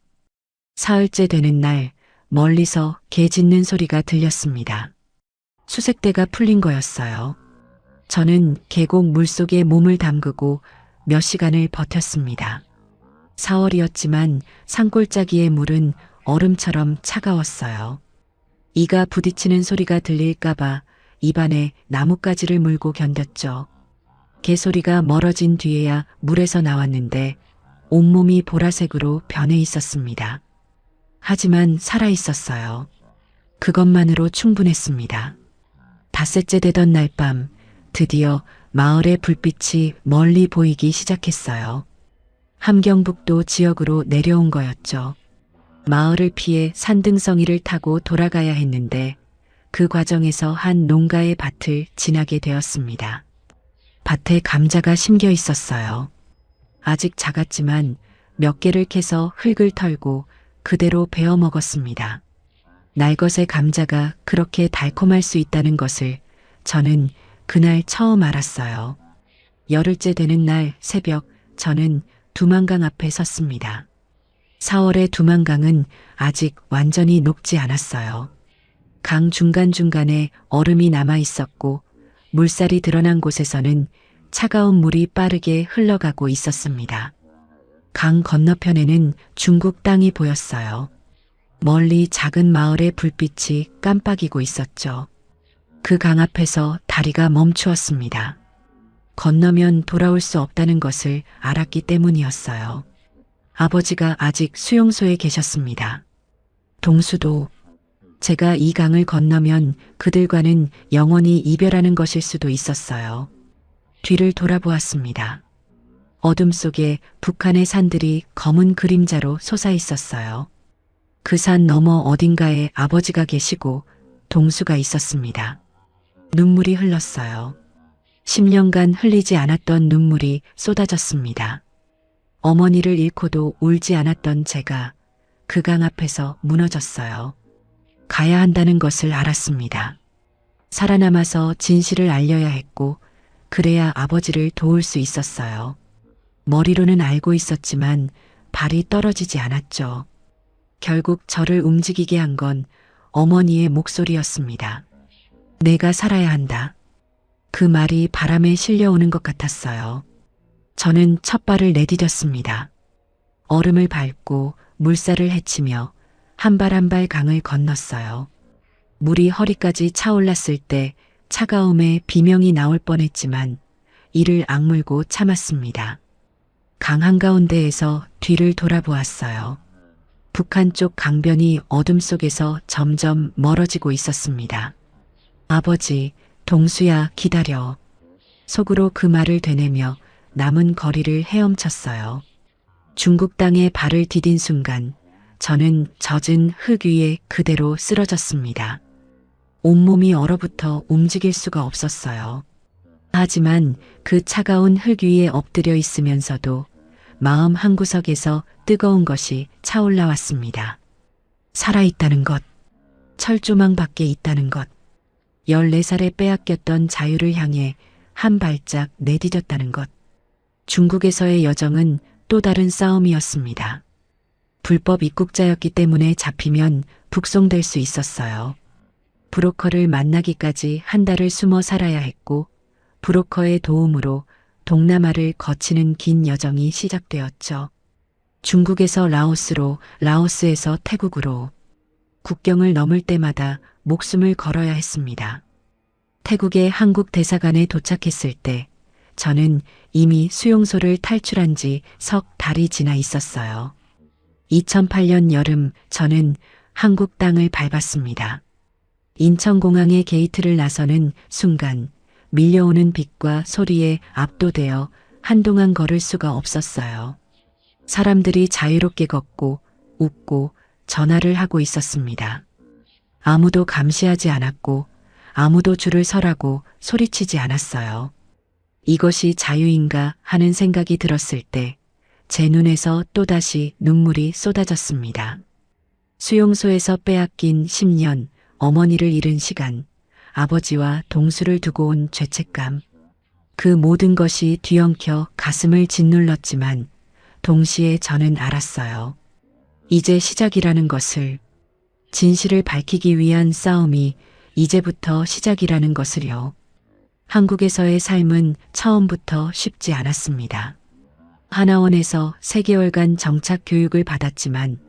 사흘째 되는 날 멀리서 개 짖는 소리가 들렸습니다. 수색대가 풀린 거였어요. 저는 계곡 물속에 몸을 담그고 몇 시간을 버텼습니다. 4월이었지만 산골짜기의 물은 얼음처럼 차가웠어요. 이가 부딪히는 소리가 들릴까봐 입안에 나뭇가지를 물고 견뎠죠. 개소리가 멀어진 뒤에야 물에서 나왔는데 온몸이 보라색으로 변해 있었습니다. 하지만 살아 있었어요. 그것만으로 충분했습니다. 닷새째 되던 날 밤 드디어 마을의 불빛이 멀리 보이기 시작했어요. 함경북도 지역으로 내려온 거였죠. 마을을 피해 산등성이를 타고 돌아가야 했는데 그 과정에서 한 농가의 밭을 지나게 되었습니다. 밭에 감자가 심겨 있었어요. 아직 작았지만 몇 개를 캐서 흙을 털고 그대로 베어 먹었습니다. 날것의 감자가 그렇게 달콤할 수 있다는 것을 저는 그날 처음 알았어요. 열흘째 되는 날 새벽 저는 두만강 앞에 섰습니다. 4월의 두만강은 아직 완전히 녹지 않았어요. 강 중간중간에 얼음이 남아 있었고 물살이 드러난 곳에서는 차가운 물이 빠르게 흘러가고 있었습니다. 강 건너편에는 중국 땅이 보였어요. 멀리 작은 마을의 불빛이 깜빡이고 있었죠. 그 강 앞에서 다리가 멈추었습니다. 건너면 돌아올 수 없다는 것을 알았기 때문이었어요. 아버지가 아직 수용소에 계셨습니다. 동수도. 제가 이 강을 건너면 그들과는 영원히 이별하는 것일 수도 있었어요. 뒤를 돌아보았습니다. 어둠 속에 북한의 산들이 검은 그림자로 솟아 있었어요. 그 산 너머 어딘가에 아버지가 계시고 동수가 있었습니다. 눈물이 흘렀어요. 10년간 흘리지 않았던 눈물이 쏟아졌습니다. 어머니를 잃고도 울지 않았던 제가 그 강 앞에서 무너졌어요. 가야 한다는 것을 알았습니다. 살아남아서 진실을 알려야 했고 그래야 아버지를 도울 수 있었어요. 머리로는 알고 있었지만 발이 떨어지지 않았죠. 결국 저를 움직이게 한 건 어머니의 목소리였습니다. 내가 살아야 한다. 그 말이 바람에 실려오는 것 같았어요. 저는 첫 발을 내디뎠습니다. 얼음을 밟고 물살을 헤치며 한 발 한 발 강을 건넜어요. 물이 허리까지 차올랐을 때 차가움에 비명이 나올 뻔했지만 이를 악물고 참았습니다. 강 한가운데에서 뒤를 돌아보았어요. 북한 쪽 강변이 어둠 속에서 점점 멀어지고 있었습니다. 아버지, 동수야, 기다려. 속으로 그 말을 되뇌며 남은 거리를 헤엄쳤어요. 중국 땅에 발을 디딘 순간 저는 젖은 흙 위에 그대로 쓰러졌습니다. 온몸이 얼어붙어 움직일 수가 없었어요. 하지만 그 차가운 흙 위에 엎드려 있으면서도 마음 한구석에서 뜨거운 것이 차올라왔습니다. 살아있다는 것, 철조망 밖에 있다는 것, 14살에 빼앗겼던 자유를 향해 한 발짝 내디뎠다는 것. 중국에서의 여정은 또 다른 싸움이었습니다. 불법 입국자였기 때문에 잡히면 북송될 수 있었어요. 브로커를 만나기까지 한 달을 숨어 살아야 했고 브로커의 도움으로 동남아를 거치는 긴 여정이 시작되었죠. 중국에서 라오스로, 라오스에서 태국으로. 국경을 넘을 때마다 목숨을 걸어야 했습니다. 태국의 한국 대사관에 도착했을 때 저는 이미 수용소를 탈출한 지 석 달이 지나 있었어요. 2008년 여름 저는 한국 땅을 밟았습니다. 인천공항의 게이트를 나서는 순간 밀려오는 빛과 소리에 압도되어 한동안 걸을 수가 없었어요. 사람들이 자유롭게 걷고 웃고 전화를 하고 있었습니다. 아무도 감시하지 않았고 아무도 줄을 서라고 소리치지 않았어요. 이것이 자유인가 하는 생각이 들었을 때 제 눈에서 또다시 눈물이 쏟아졌습니다. 수용소에서 빼앗긴 10년, 어머니를 잃은 시간, 아버지와 동수를 두고 온 죄책감. 그 모든 것이 뒤엉켜 가슴을 짓눌렀지만 동시에 저는 알았어요. 이제 시작이라는 것을, 진실을 밝히기 위한 싸움이 이제부터 시작이라는 것을요. 한국에서의 삶은 처음부터 쉽지 않았습니다. 하나원에서 3개월간 정착 교육을 받았지만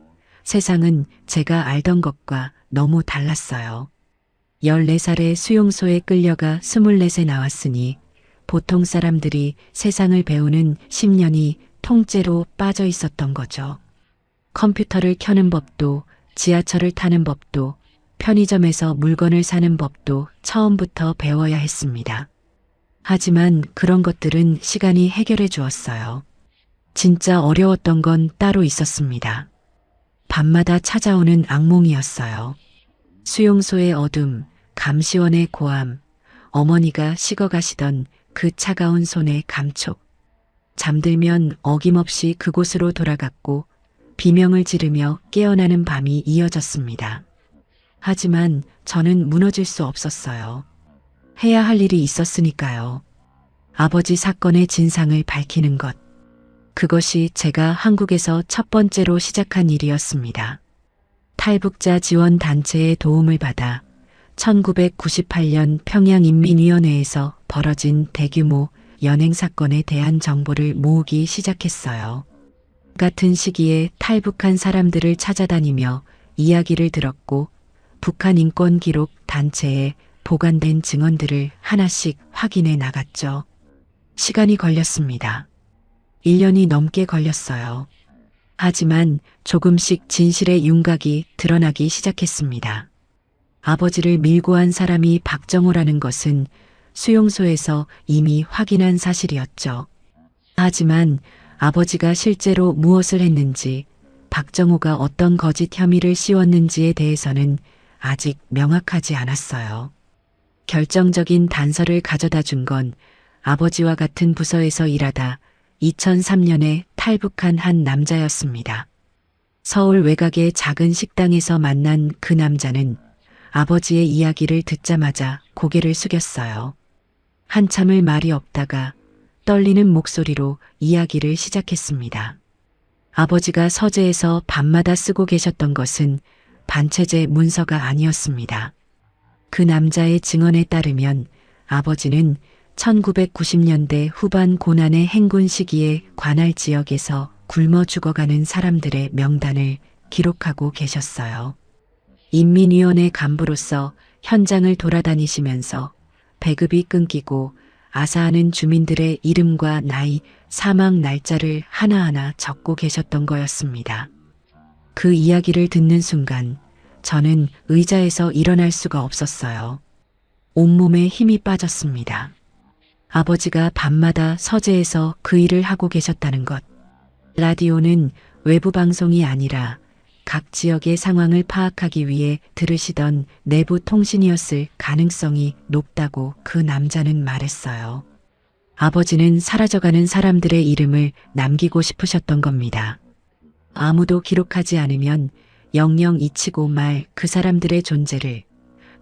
세상은 제가 알던 것과 너무 달랐어요. 14살에 수용소에 끌려가 24세 나왔으니 보통 사람들이 세상을 배우는 10년이 통째로 빠져 있었던 거죠. 컴퓨터를 켜는 법도, 지하철을 타는 법도, 편의점에서 물건을 사는 법도 처음부터 배워야 했습니다. 하지만 그런 것들은 시간이 해결해 주었어요. 진짜 어려웠던 건 따로 있었습니다. 밤마다 찾아오는 악몽이었어요. 수용소의 어둠, 감시원의 고함, 어머니가 식어가시던 그 차가운 손의 감촉. 잠들면 어김없이 그곳으로 돌아갔고 비명을 지르며 깨어나는 밤이 이어졌습니다. 하지만 저는 무너질 수 없었어요. 해야 할 일이 있었으니까요. 아버지 사건의 진상을 밝히는 것. 그것이 제가 한국에서 첫 번째로 시작한 일이었습니다. 탈북자 지원 단체의 도움을 받아 1998년 평양인민위원회에서 벌어진 대규모 연행 사건에 대한 정보를 모으기 시작했어요. 같은 시기에 탈북한 사람들을 찾아다니며 이야기를 들었고 북한 인권 기록 단체에 보관된 증언들을 하나씩 확인해 나갔죠. 시간이 걸렸습니다. 1년이 넘게 걸렸어요. 하지만 조금씩 진실의 윤곽이 드러나기 시작했습니다. 아버지를 밀고 한 사람이 박정호라는 것은 수용소에서 이미 확인한 사실이었죠. 하지만 아버지가 실제로 무엇을 했는지, 박정호가 어떤 거짓 혐의를 씌웠는지에 대해서는 아직 명확하지 않았어요. 결정적인 단서를 가져다 준 건 아버지와 같은 부서에서 일하다 2003년에 탈북한 한 남자였습니다. 서울 외곽의 작은 식당에서 만난 그 남자는 아버지의 이야기를 듣자마자 고개를 숙였어요. 한참을 말이 없다가 떨리는 목소리로 이야기를 시작했습니다. 아버지가 서재에서 밤마다 쓰고 계셨던 것은 반체제 문서가 아니었습니다. 그 남자의 증언에 따르면 아버지는 1990년대 후반 고난의 행군 시기에 관할 지역에서 굶어 죽어가는 사람들의 명단을 기록하고 계셨어요. 인민위원회 간부로서 현장을 돌아다니시면서 배급이 끊기고 아사하는 주민들의 이름과 나이, 사망 날짜를 하나하나 적고 계셨던 거였습니다. 그 이야기를 듣는 순간 저는 의자에서 일어날 수가 없었어요. 온몸에 힘이 빠졌습니다. 아버지가 밤마다 서재에서 그 일을 하고 계셨다는 것. 라디오는 외부 방송이 아니라 각 지역의 상황을 파악하기 위해 들으시던 내부 통신이었을 가능성이 높다고 그 남자는 말했어요. 아버지는 사라져가는 사람들의 이름을 남기고 싶으셨던 겁니다. 아무도 기록하지 않으면 영영 잊히고 말 그 사람들의 존재를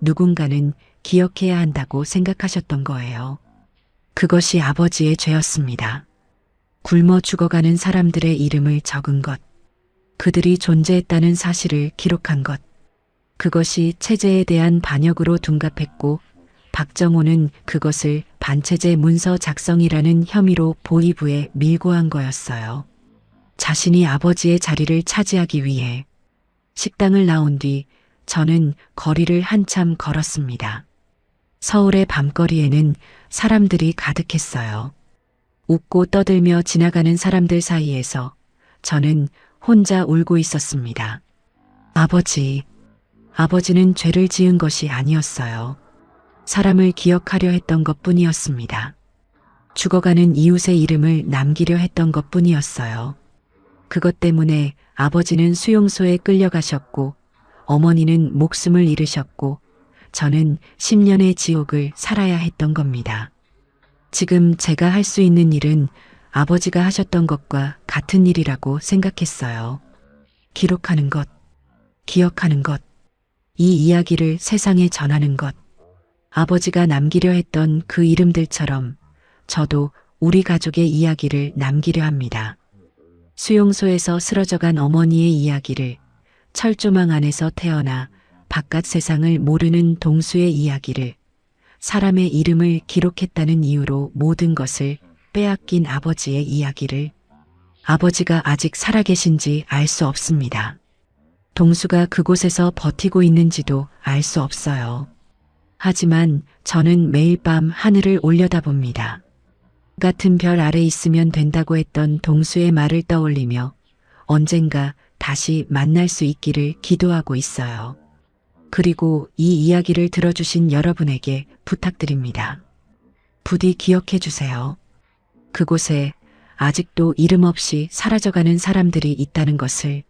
누군가는 기억해야 한다고 생각하셨던 거예요. 그것이 아버지의 죄였습니다. 굶어 죽어가는 사람들의 이름을 적은 것. 그들이 존재했다는 사실을 기록한 것. 그것이 체제에 대한 반역으로 둔갑했고 박정호는 그것을 반체제 문서 작성이라는 혐의로 보위부에 밀고한 거였어요. 자신이 아버지의 자리를 차지하기 위해 식당을 나온 뒤 저는 거리를 한참 걸었습니다. 서울의 밤거리에는 사람들이 가득했어요. 웃고 떠들며 지나가는 사람들 사이에서 저는 혼자 울고 있었습니다. 아버지는 죄를 지은 것이 아니었어요. 사람을 기억하려 했던 것 뿐이었습니다. 죽어가는 이웃의 이름을 남기려 했던 것 뿐이었어요. 그것 때문에 아버지는 수용소에 끌려가셨고 어머니는 목숨을 잃으셨고 저는 10년의 지옥을 살아야 했던 겁니다. 지금 제가 할 수 있는 일은 아버지가 하셨던 것과 같은 일이라고 생각했어요. 기록하는 것, 기억하는 것, 이 이야기를 세상에 전하는 것. 아버지가 남기려 했던 그 이름들처럼 저도 우리 가족의 이야기를 남기려 합니다. 수용소에서 쓰러져간 어머니의 이야기를, 철조망 안에서 태어나 바깥 세상을 모르는 동수의 이야기를, 사람의 이름을 기록했다는 이유로 모든 것을 빼앗긴 아버지의 이야기를. 아버지가 아직 살아계신지 알 수 없습니다. 동수가 그곳에서 버티고 있는지도 알 수 없어요. 하지만 저는 매일 밤 하늘을 올려다봅니다. 같은 별 아래 있으면 된다고 했던 동수의 말을 떠올리며 언젠가 다시 만날 수 있기를 기도하고 있어요. 그리고 이 이야기를 들어주신 여러분에게 부탁드립니다. 부디 기억해 주세요. 그곳에 아직도 이름 없이 사라져가는 사람들이 있다는 것을.